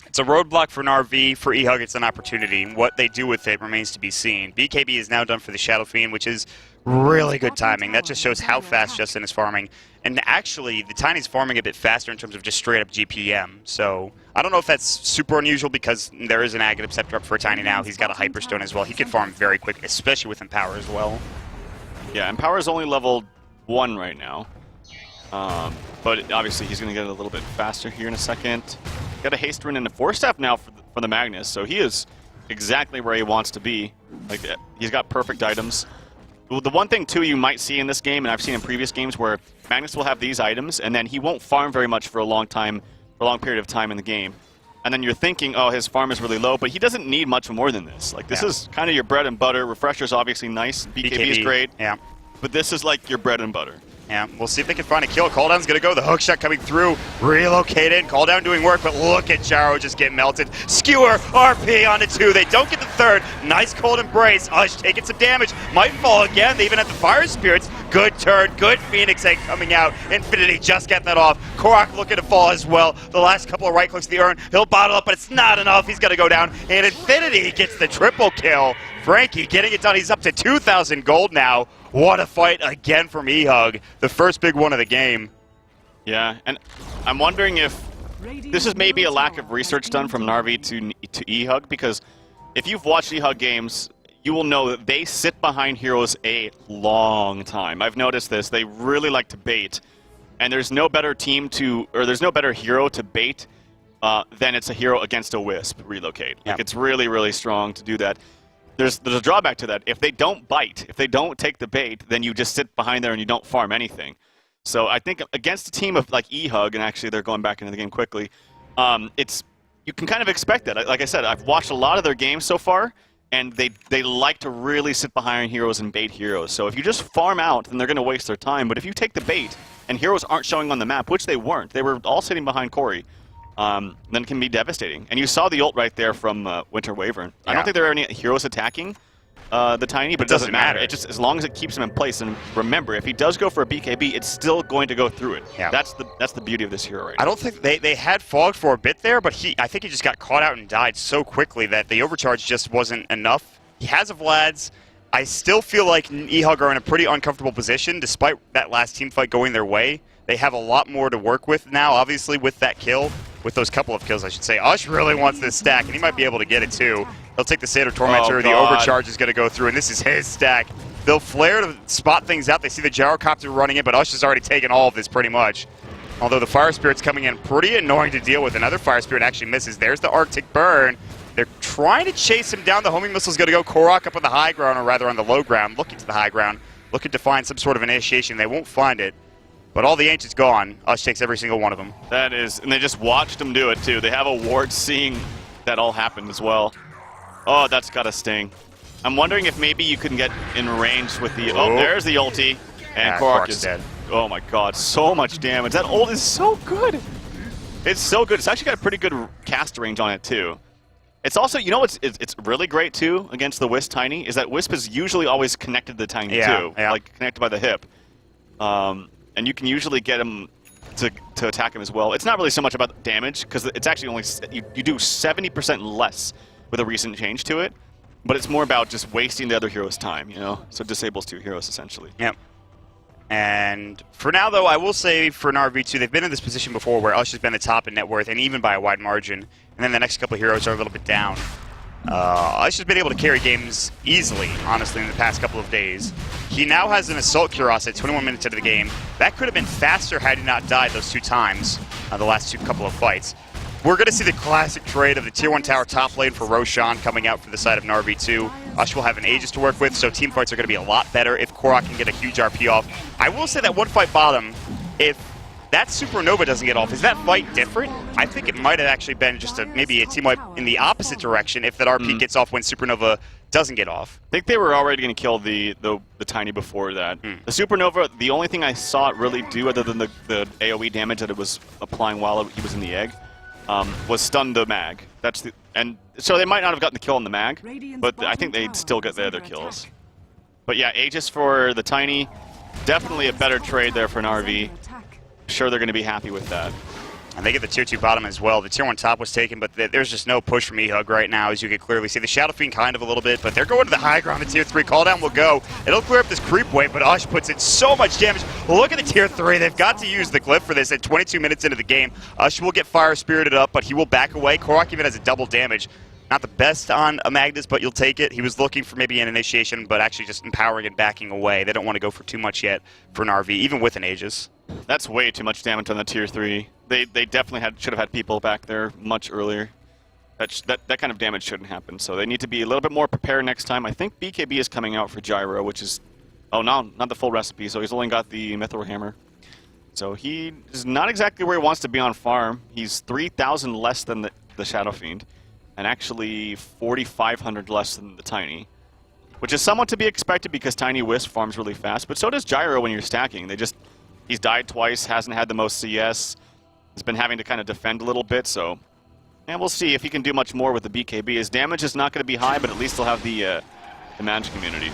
Speaker 1: It's a roadblock for an RV. For eHug, it's an opportunity. What they do with it remains to be seen. BKB is now done for the Shadow Fiend, which is really good timing. That just shows how fast Justin is farming. And actually, the Tiny's farming a bit faster in terms of just straight up GPM. So I don't know if that's super unusual because there is an Aghanim Scepter up for Tiny now. He's got a Hyperstone as well. He can farm very quick, especially with Empower as well.
Speaker 2: Yeah, Empower is only level 1 right now. But obviously he's going to get it a little bit faster here in a second. Got a Haste Rune and a Force Staff now for the Magnus, so he is exactly where he wants to be. Like, he's got perfect items. The one thing, too, you might see in this game, and I've seen in previous games, where Magnus will have these items, and then he won't farm very much for a long period of time in the game. And then you're thinking, oh, his farm is really low, but he doesn't need much more than this. Like, this is kind of your bread and butter. Refresher's obviously nice. BKB is great.
Speaker 1: Yeah.
Speaker 2: But this is like your bread and butter.
Speaker 1: Yeah, we'll see if they can find a kill. Calldown's going to go. The hook shot coming through. Relocated. Calldown doing work, but look at Jaro just get melted. Skewer, RP onto 2. They don't get the third. Nice cold embrace. Ush taking some damage. Might fall again. They even have the Fire Spirits. Good turn. Good Phoenix Egg coming out. Infinity just getting that off. Korok looking to fall as well. The last couple of right clicks to the urn. He'll bottle up, but it's not enough. He's going to go down. And Infinity gets the triple kill. Frankie getting it done. He's up to 2,000 gold now. What a fight again from eHug. The first big one of the game.
Speaker 2: Yeah, and I'm wondering if this is maybe a lack of research done from Narvi to eHug, because if you've watched eHug games, you will know that they sit behind heroes a long time. I've noticed this. They really like to bait, and there's no better there's no better hero to bait than it's a hero against a Wisp relocate. Like, it's really, really strong to do that. There's a drawback to that. If they don't bite, if they don't take the bait, then you just sit behind there and you don't farm anything. So I think against a team of like eHug, and actually they're going back into the game quickly, you can kind of expect that. Like I said, I've watched a lot of their games so far, and they like to really sit behind heroes and bait heroes. So if you just farm out, then they're going to waste their time. But if you take the bait and heroes aren't showing on the map, which they weren't, they were all sitting behind Corey, then it can be devastating. And you saw the ult right there from Winter Wyvern. I don't think there are any heroes attacking the Tiny, but it doesn't matter. It just, as long as it keeps him in place. And remember, if he does go for a BKB, it's still going to go through it. Yeah. That's the beauty of this hero right now.
Speaker 1: I don't think they had fogged for a bit there, but I think he just got caught out and died so quickly that the overcharge just wasn't enough. He has a Vlad's. I still feel like eHug are in a pretty uncomfortable position, despite that last team fight going their way. They have a lot more to work with now, obviously, with that kill. With those couple of kills, I should say. Ush really wants this stack, and he might be able to get it, too. He'll take the Satyr Tormentor. The overcharge is going to go through, and this is his stack. They'll flare to spot things out. They see the Gyrocopter running in, but Ush has already taken all of this pretty much. Although the Fire Spirit's coming in pretty annoying to deal with. Another Fire Spirit actually misses. There's the Arctic Burn. They're trying to chase him down. The homing missile's going to go. Korok up on the high ground, or rather on the low ground, looking to the high ground, looking to find some sort of initiation. They won't find it. But all the Ancients gone. Ush takes every single one of them.
Speaker 2: That is, and they just watched him do it, too. They have a ward seeing that all happen as well. Oh, that's got to sting. I'm wondering if maybe you can get in range with the... Oh, there's the ulti. And Korok is dead. Oh, my God. So much damage. That ult is so good. It's so good. It's actually got a pretty good cast range on it, too. It's also, you know what's it's really great, too, against the Wisp Tiny, is that Wisp is usually always connected to the Tiny, too. Yeah. Like, connected by the hip. and you can usually get him to attack him as well. It's not really so much about damage, because it's actually only you do 70% less with a recent change to it, but it's more about just wasting the other hero's time, you know? So it disables 2 heroes, essentially.
Speaker 1: Yep. And for now, though, I will say for NAR V2, they've been in this position before where Ush has been the top in net worth, and even by a wide margin, and then the next couple of heroes are a little bit down. Ush has been able to carry games easily, honestly, in the past couple of days. He now has an Assault Cuirass at 21 minutes into the game. That could have been faster had he not died those 2 times, the last couple of fights. We're going to see the classic trade of the Tier 1 tower top lane for Roshan coming out for the side of NAR V2. Ush will have an Aegis to work with, so team fights are going to be a lot better if Korok can get a huge RP off. I will say that one fight bottom, if that Supernova doesn't get off, is that fight different? I think it might have actually been just maybe a team wipe in the opposite direction if that RP gets off when Supernova doesn't get off.
Speaker 2: I think they were already going to kill the Tiny before that. The Supernova, the only thing I saw it really do, other than the AoE damage that it was applying while he was in the egg, was stun the mag. And so they might not have gotten the kill on the mag, but I think they'd still get the other kills. But yeah, Aegis for the Tiny, definitely a better trade there for an RV. Sure, they're going to be happy with that.
Speaker 1: And they get the Tier 2 bottom as well. The Tier 1 top was taken, but there's just no push from eHug right now, as you can clearly see. The Shadow Fiend kind of a little bit, but they're going to the high ground. The Tier 3 call down will go. It'll clear up this creep wave, but Ush puts in so much damage. Look at the Tier 3. They've got to use the glyph for this at 22 minutes into the game. Ush will get Fire Spirited up, but he will back away. Korok even has a double damage. Not the best on a Magnus, but you'll take it. He was looking for maybe an initiation, but actually just empowering and backing away. They don't want to go for too much yet for an RV, even with an Aegis.
Speaker 2: That's way too much damage on the Tier 3. They definitely should have had people back there much earlier. That kind of damage shouldn't happen, so they need to be a little bit more prepared next time. I think BKB is coming out for Gyro, which is... Oh, no, not the full recipe, so he's only got the Mithril Hammer. So he is not exactly where he wants to be on farm. He's 3,000 less than the Shadow Fiend, and actually 4,500 less than the Tiny, which is somewhat to be expected because Tiny Wisp farms really fast, but so does Gyro when you're stacking. He's died twice, hasn't had the most CS, has been having to kind of defend a little bit, so... And we'll see if he can do much more with the BKB. His damage is not going to be high, but at least he'll have the magic immunity.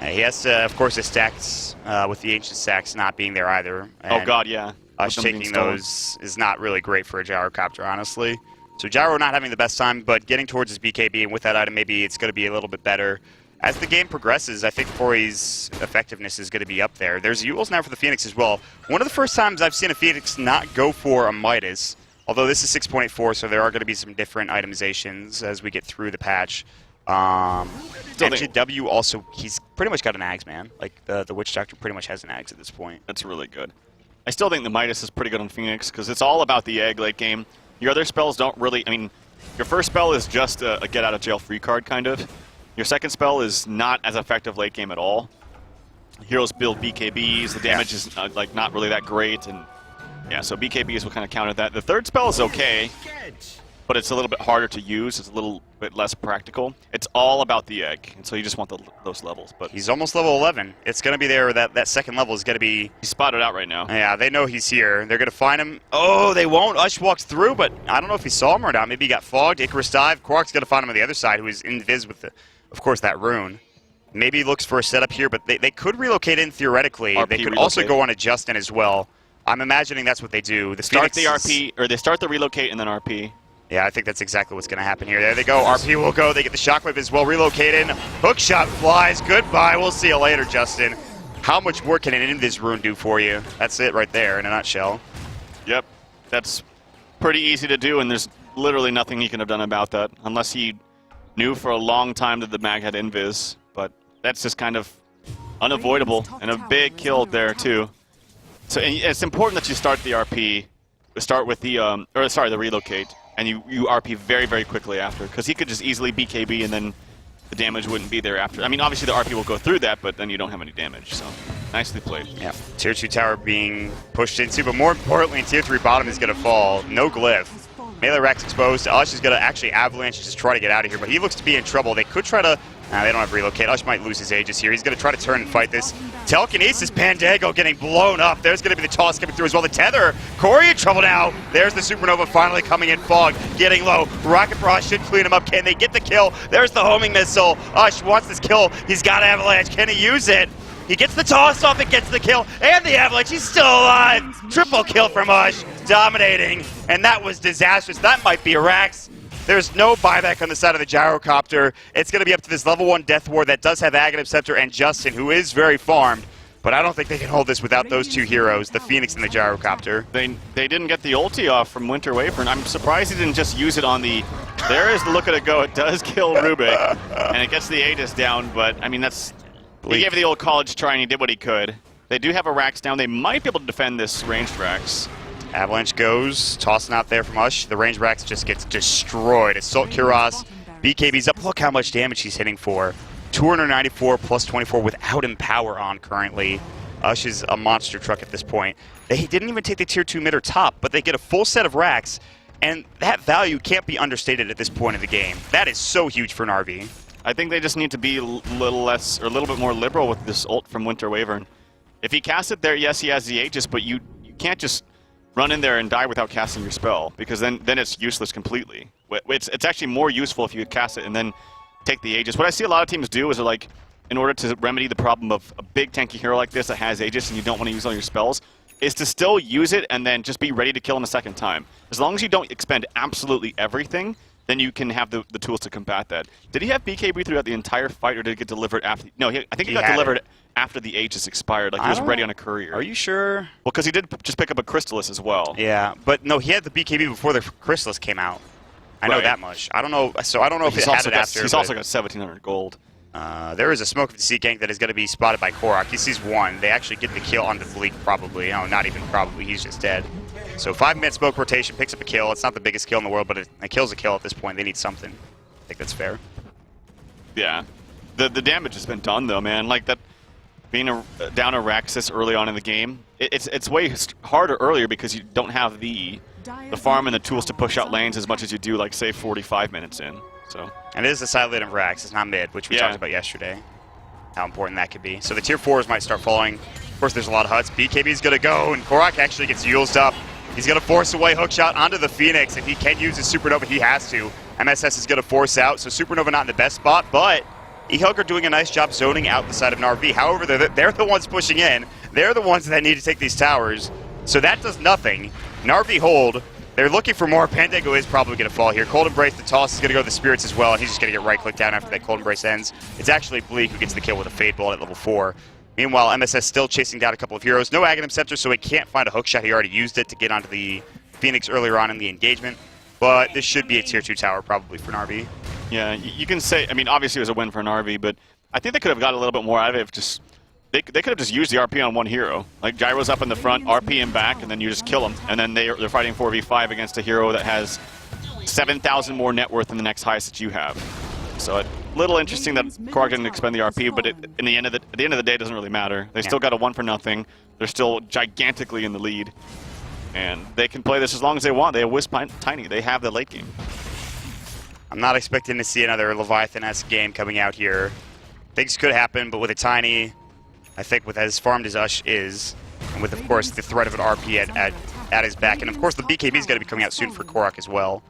Speaker 1: He has to, of course, his stacks, with the ancient stacks not being there either.
Speaker 2: Oh god, yeah.
Speaker 1: Ush taking those is not really great for a Gyrocopter, honestly. So Gyro not having the best time, but getting towards his BKB, and with that item, maybe it's going to be a little bit better. As the game progresses, I think Fori's effectiveness is going to be up there. There's Euls now for the Phoenix as well. One of the first times I've seen a Phoenix not go for a Midas, although this is 6.4, so there are going to be some different itemizations as we get through the patch. MGW also, he's pretty much got an Ags, man. Like, the Witch Doctor pretty much has an Ags at this point.
Speaker 2: That's really good. I still think the Midas is pretty good on Phoenix, because it's all about the egg late game. Your other spells don't really, I mean, your first spell is just a get-out-of-jail-free card, kind of. Your second spell is not as effective late game at all. Heroes build BKBs, the damage is like not really that great, and yeah, so BKBs will kind of counter that. The third spell is okay, but it's a little bit harder to use. It's a little bit less practical. It's all about the egg, and so you just want those levels. But
Speaker 1: he's almost level 11. It's going to be there. That second level is going to be...
Speaker 2: He's spotted out right now.
Speaker 1: Yeah, they know he's here. They're going to find him. Oh, they won't. Ush walks through, but I don't know if he saw him or not. Maybe he got fogged. Icarus dive. Korok's going to find him on the other side, who is invis with, of course, that rune. Maybe he looks for a setup here, but they could relocate in theoretically.
Speaker 2: RP
Speaker 1: they could
Speaker 2: relocate.
Speaker 1: Also go on a Justin as well. I'm imagining that's what they do.
Speaker 2: They start the RP, or they start the relocate and then RP.
Speaker 1: Yeah, I think that's exactly what's going to happen here. There they go. RP will go. They get the shockwave as well. Relocated. Hookshot flies. Goodbye. We'll see you later, Justin. How much work can an invis rune do for you? That's it right there in a nutshell.
Speaker 2: Yep. That's pretty easy to do, and there's literally nothing he can have done about that, unless he knew for a long time that the mag had invis. But that's just kind of unavoidable, and a big kill there, too. So it's important that you start the RP, start with the, the relocate, and you RP very, very quickly after, because he could just easily BKB and then the damage wouldn't be there after. I mean, obviously the RP will go through that, but then you don't have any damage, so nicely played.
Speaker 1: Yeah, Tier 2 tower being pushed into, but more importantly, Tier 3 bottom is going to fall. No glyph. Melee Rack's exposed. Ush is going to actually avalanche and just try to get out of here, but he looks to be in trouble. They could try to... Nah, they don't have relocate. Ush might lose his Aegis here. He's going to try to turn and fight this. Telekinesis, Pandago getting blown up. There's going to be the toss coming through as well. The tether. Corey in trouble now. There's the Supernova finally coming in. Fog getting low. Rocket Barrage should clean him up. Can they get the kill? There's the homing missile. Ush wants this kill. He's got Avalanche. Can he use it? He gets the toss off and gets the kill, and the avalanche. He's still alive. Triple kill from Ush, dominating, and that was disastrous. That might be a Rax. There's no buyback on the side of the gyrocopter. It's going to be up to this level 1 Death Ward that does have Aghanim Scepter and Justin, who is very farmed. But I don't think they can hold this without those two heroes, the Phoenix and the gyrocopter.
Speaker 2: They didn't get the ulti off from Winter Wafer, and I'm surprised he didn't just use it on the... There is the look at it go. It does kill Rubik, and it gets the Aegis down, but, I mean, that's... Bleak. He gave it the old college try, and he did what he could. They do have a Rax down. They might be able to defend this ranged Rax.
Speaker 1: Avalanche goes, tossing out there from Ush. The ranged Rax just gets destroyed. Assault Kuros, BKB's up. Look how much damage he's hitting for. 294 plus 24 without Empower on currently. Ush is a monster truck at this point. They didn't even take the tier 2 mid or top, but they get a full set of racks, and that value can't be understated at this point in the game. That is so huge for an RV.
Speaker 2: I think they just need to be a little less, or a little bit more liberal with this ult from Winter Wyvern. If he casts it there, yes, he has the Aegis, but you can't just run in there and die without casting your spell, because then it's useless completely. It's actually more useful if you cast it and then take the Aegis. What I see a lot of teams do is they're like, in order to remedy the problem of a big tanky hero like this that has Aegis and you don't want to use all your spells, is to still use it and then just be ready to kill him a second time. As long as you don't expend absolutely everything, then you can have the tools to combat that. Did he have BKB throughout the entire fight, or did it get delivered after? No, I think he got delivered after the Aegis expired. Like he was ready on a courier.
Speaker 1: Are you sure?
Speaker 2: Well, because he did just pick up a Crystallis as well.
Speaker 1: Yeah, but no, he had the BKB before the Crystallis came out. I know that much. I don't know. So I don't know if he had it after.
Speaker 2: He's also got 1,700 gold.
Speaker 1: There is a Smoke of the Sea gank that is going to be spotted by Korok. He sees one. They actually get the kill on the Bleak, probably. No, not even probably. He's just dead. So 5-minute smoke rotation, picks up a kill. It's not the biggest kill in the world, but a kill's a kill at this point. They need something. I think that's fair.
Speaker 2: Yeah. The damage has been done, though, man. Like, that being down a Raxus early on in the game, it's way harder earlier because you don't have the farm and the tools to push out lanes as much as you do, like, say, 45 minutes in. So.
Speaker 1: And it is a side lane of Rax. It's not mid, which we talked about yesterday. How important that could be. So the tier 4s might start falling. Of course, there's a lot of huts. BKB's going to go, and Korok actually gets used up. He's going to force away hookshot onto the Phoenix. If he can use his Supernova, he has to. MSS is going to force out, so Supernova not in the best spot, but eHug are doing a nice job zoning out the side of NARV. However, they're the ones pushing in. They're the ones that need to take these towers, so that does nothing. NARV hold. They're looking for more. Pandango is probably going to fall here. Cold Embrace, the toss is going to go to the Spirits as well, and he's just going to get right-clicked down after that Cold Embrace ends. It's actually Bleak who gets the kill with a Fade Bullet at level 4. Meanwhile, MSS still chasing down a couple of heroes. No Aghanim Scepter, so he can't find a hookshot. He already used it to get onto the Phoenix earlier on in the engagement. But this should be a tier 2 tower probably for an RV.
Speaker 2: Yeah, you can say, I mean, obviously it was a win for an RV, but I think they could have got a little bit more out of it if just, they could have just used the RP on one hero. Like Gyro's up in the front, RP him back, and then you just kill him. And then they're fighting 4v5 against a hero that has 7,000 more net worth than the next highest that you have. So a little interesting that Korok didn't expend the RP, but at the end of the day, it doesn't really matter. They still got a 1-for-0. They're still gigantically in the lead. And they can play this as long as they want. They have Wisp Tiny. They have the late game.
Speaker 1: I'm not expecting to see another Leviathan-esque game coming out here. Things could happen, but with a Tiny, I think with as farmed as Ush is, and with, of course, the threat of an RP at his back, and of course the BKB is going to be coming out soon for Korok as well.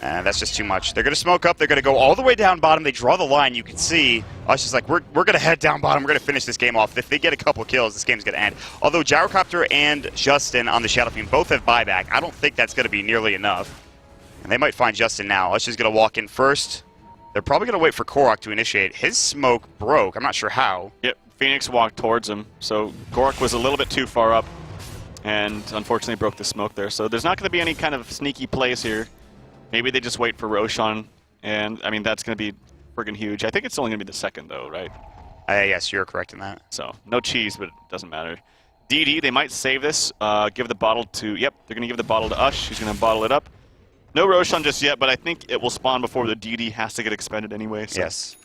Speaker 1: That's just too much. They're going to smoke up. They're going to go all the way down bottom. They draw the line. You can see Ush is like, we're going to head down bottom. We're going to finish this game off. If they get a couple kills, this game's going to end. Although Gyrocopter and Justin on the Shadow Fiend both have buyback, I don't think that's going to be nearly enough. And they might find Justin now. Ush is going to walk in first. They're probably going to wait for Korok to initiate. His smoke broke. I'm not sure how.
Speaker 2: Yep, Phoenix walked towards him. So Korok was a little bit too far up and unfortunately broke the smoke there. So there's not going to be any kind of sneaky plays here. Maybe they just wait for Roshan, and, I mean, that's going to be friggin' huge. I think it's only going to be the second, though, right?
Speaker 1: Yes, you're correct in that.
Speaker 2: So, no cheese, but it doesn't matter. DD, they might save this, give the bottle to, yep, they're going to give the bottle to Ush. He's going to bottle it up. No Roshan just yet, but I think it will spawn before the DD has to get expended anyway. So.
Speaker 1: Yes.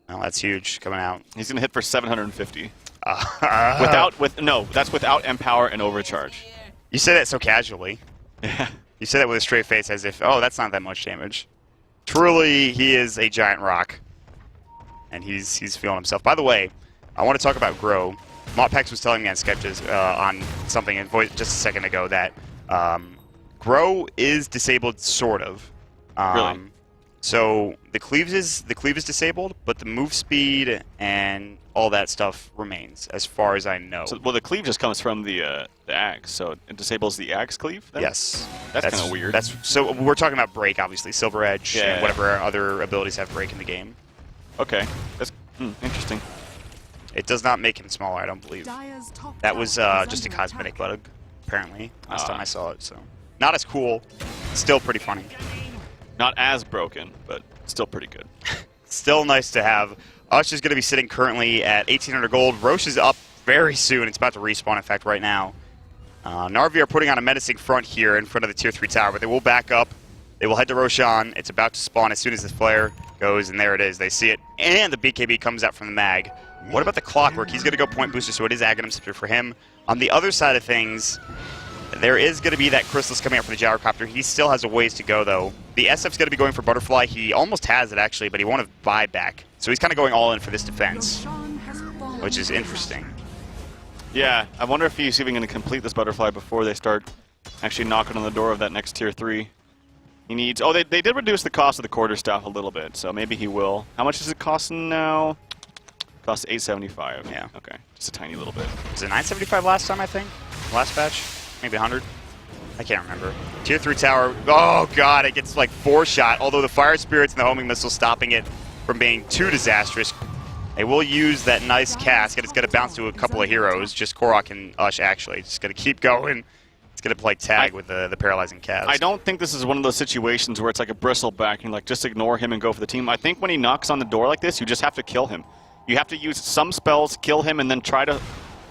Speaker 1: Well, that's huge coming out.
Speaker 2: He's going to hit for 750. No, that's without Empower and Overcharge.
Speaker 1: You say that so casually.
Speaker 2: Yeah.
Speaker 1: You say that with a straight face as if, oh, that's not that much damage. Truly, he is a giant rock. And he's feeling himself. By the way, I want to talk about Grow. Motpex was telling me on Skype on something in voice just a second ago that Grow is disabled, sort of.
Speaker 2: Really?
Speaker 1: So the cleave is disabled, but the move speed and all that stuff remains, as far as I know.
Speaker 2: So, well, the cleave just comes from the axe, so it disables the axe cleave then?
Speaker 1: Yes.
Speaker 2: That's kind of weird.
Speaker 1: So we're talking about break, obviously. Silver Edge and whatever other abilities have break in the game.
Speaker 2: Okay. That's interesting.
Speaker 1: It does not make him smaller, I don't believe. That was just a cosmetic bug, apparently, last time I saw it. So not as cool. Still pretty funny.
Speaker 2: Not as broken, but still pretty good.
Speaker 1: Still nice to have. Ush is going to be sitting currently at 1,800 gold. Roche is up very soon. It's about to respawn, in fact, right now. Na'Vi are putting on a menacing front here in front of the Tier 3 tower, but they will back up. They will head to Roshan. It's about to spawn as soon as the flare goes, and there it is. They see it, and the BKB comes out from the mag. What about the Clockwork? He's going to go point booster, so it is Aghanim Scepter for him. On the other side of things, there is going to be that Chrysalis coming out for the Gyrocopter. He still has a ways to go, though. The SF's going to be going for Butterfly. He almost has it, actually, but he won't have buyback. So he's kind of going all in for this defense, which is interesting.
Speaker 2: Yeah, I wonder if he's even going to complete this Butterfly before they start actually knocking on the door of that next Tier 3. He needs... Oh, they did reduce the cost of the quarterstaff a little bit, so maybe he will. How much is it costing now? Costs $875.
Speaker 1: Yeah.
Speaker 2: Okay, just a tiny little bit.
Speaker 1: Was it $975 last time, I think? Last batch? Maybe 100? I can't remember. Tier 3 tower. Oh, God, it gets like 4-shot, although the Fire Spirits and the Homing Missile stopping it from being too disastrous. They will use that nice cast, and it's going to bounce to a couple of heroes, just Korok and Ush, actually. Just going to keep going. It's going to play tag with the paralyzing cast.
Speaker 2: I don't think this is one of those situations where it's like a bristleback and you're like, just ignore him and go for the team. I think when he knocks on the door like this, you just have to kill him. You have to use some spells, kill him, and then try to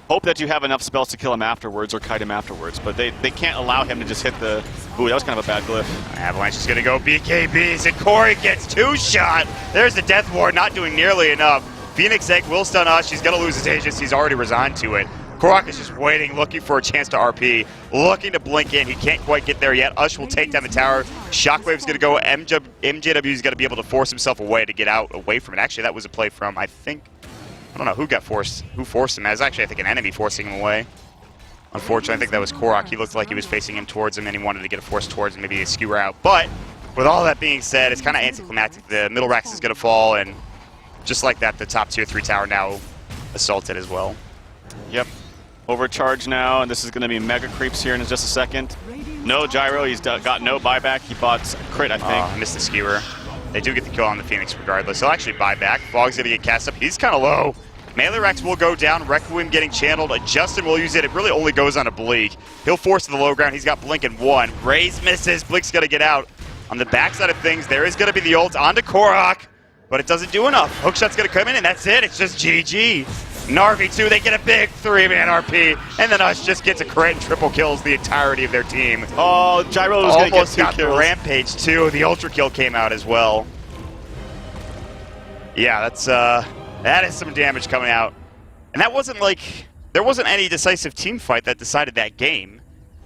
Speaker 2: hope that you have enough spells to kill him afterwards or kite him afterwards. But they can't allow him to just hit the... Ooh, that was kind of a bad glyph.
Speaker 1: Avalanche is going to go BKBs, and Corey gets 2-shot. There's the Death Ward, not doing nearly enough. Phoenix Egg will stun Ush. He's going to lose his Aegis. He's already resigned to it. Korok is just waiting, looking for a chance to RP, looking to blink in. He can't quite get there yet. Ush will take down the tower. Shockwave's going to go. MJW is going to be able to force himself away to get out away from it. Actually, that was a play from, I think... I don't know who got forced. Who forced him? It was actually, I think, an enemy forcing him away. Unfortunately, I think that was Korok. He looked like he was facing him towards him, and he wanted to get a force towards him, maybe a skewer out. But with all that being said, it's kind of anticlimactic. The middle Rax is going to fall, and just like that, the top Tier 3 tower now assaulted as well.
Speaker 2: Yep. Overcharge now, and this is going to be Mega Creeps here in just a second. No Gyro. He's got no buyback. He bought crit, I think.
Speaker 1: I missed the skewer. They do get the kill on the Phoenix regardless. He'll actually buy back. Fog's going to get cast up. He's kind of low. Melee Rex will go down. Requiem getting channeled. Justin will use it. It really only goes on a Bleak. He'll force to the low ground. He's got Blink in 1. Raze misses. Blink's going to get out. On the backside of things, there is going to be the ult onto Korok, but it doesn't do enough. Hookshot's going to come in, and that's it. It's just GG. Na'Vi too, they get a big 3-man RP, and then Ush just gets a crit and triple kills the entirety of their team.
Speaker 2: Oh, Gyro was going to get 2
Speaker 1: got
Speaker 2: kills.
Speaker 1: The Rampage too. The Ultra Kill came out as well. Yeah, that is some damage coming out. And that wasn't like, there wasn't any decisive team fight that decided that game.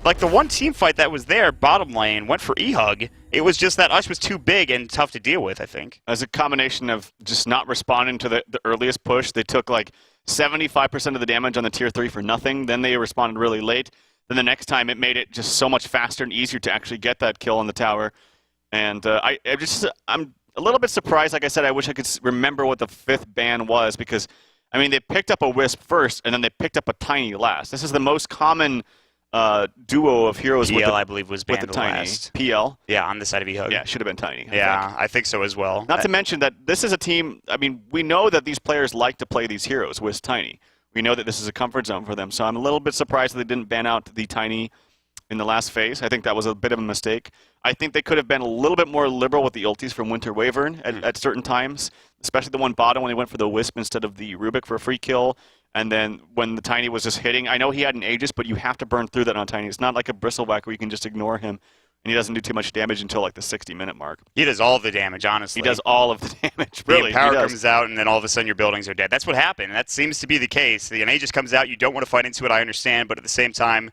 Speaker 1: Like the one team fight that was there, bottom lane, went for eHug. It was just that Ush was too big and tough to deal with, I think.
Speaker 2: As a combination of just not responding to the earliest push, they took like 75% of the damage on the Tier 3 for nothing. Then they responded really late. Then the next time it made it just so much faster and easier to actually get that kill on the tower. And I'm a little bit surprised. Like I said, I wish I could remember what the 5th ban was because, I mean, they picked up a Wisp first and then they picked up a Tiny last. This is the most common duo of heroes
Speaker 1: PL,
Speaker 2: with the,
Speaker 1: I believe, was banned
Speaker 2: with the Tiny.
Speaker 1: last.
Speaker 2: PL?
Speaker 1: Yeah, on the side of eHug.
Speaker 2: Yeah, should have been Tiny.
Speaker 1: I think so as well.
Speaker 2: Not to mention that this is a team, I mean, we know that these players like to play these heroes with Tiny. We know that this is a comfort zone for them, so I'm a little bit surprised that they didn't ban out the Tiny in the last phase. I think that was a bit of a mistake. I think they could have been a little bit more liberal with the ultis from Winter Wyvern at certain times, especially the one bottom when they went for the Wisp instead of the Rubik for a free kill. And then when the Tiny was just hitting, I know he had an Aegis, but you have to burn through that on Tiny. It's not like a Bristleback where you can just ignore him, and he doesn't do too much damage until like the 60-minute mark.
Speaker 1: He does all of the damage, honestly.
Speaker 2: He does all of the damage, really.
Speaker 1: The power comes out, and then all of a sudden your buildings are dead. That's what happened. That seems to be the case. The Aegis comes out, you don't want to fight into it, I understand, but at the same time,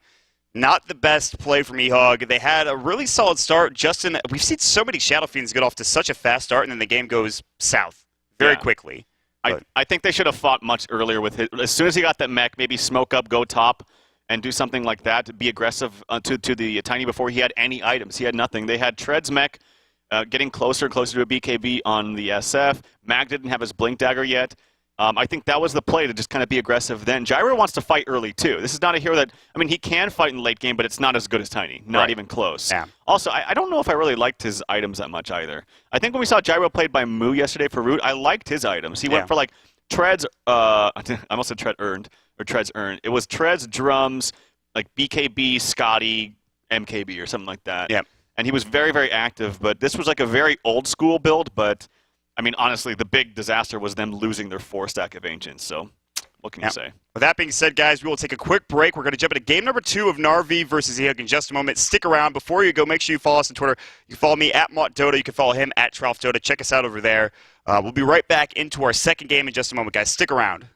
Speaker 1: not the best play from eHug. They had a really solid start. Justin, we've seen so many Shadow Fiends get off to such a fast start, and then the game goes south very quickly.
Speaker 2: I think they should have fought much earlier with it. As soon as he got that mech, maybe smoke up, go top, and do something like that to be aggressive to the Tiny before he had any items. He had nothing. They had Tread's mech getting closer and closer to a BKB on the SF. Mag didn't have his Blink Dagger yet. I think that was the play to just kind of be aggressive then. Gyro wants to fight early, too. This is not a hero that, I mean, he can fight in the late game, but it's not as good as Tiny. Not even close.
Speaker 1: Yeah.
Speaker 2: Also, I don't know if I really liked his items that much either. I think when we saw Gyro played by Moo yesterday for Root, I liked his items. He went for, like, Treads, I almost said Tread earned, or Treads earned. It was Treads, Drums, like BKB, Scotty, MKB, or something like that.
Speaker 1: Yeah.
Speaker 2: And he was very, very active, but this was like a very old school build, but I mean, honestly, the big disaster was them losing their 4-stack of Ancients, so what can you say?
Speaker 1: With that being said, guys, we will take a quick break. We're going to jump into game number 2 of NAR versus eHug in just a moment. Stick around. Before you go, make sure you follow us on Twitter. You can follow me at MottDota. You can follow him at Tralf Dota. Check us out over there. We'll be right back into our second game in just a moment, guys. Stick around.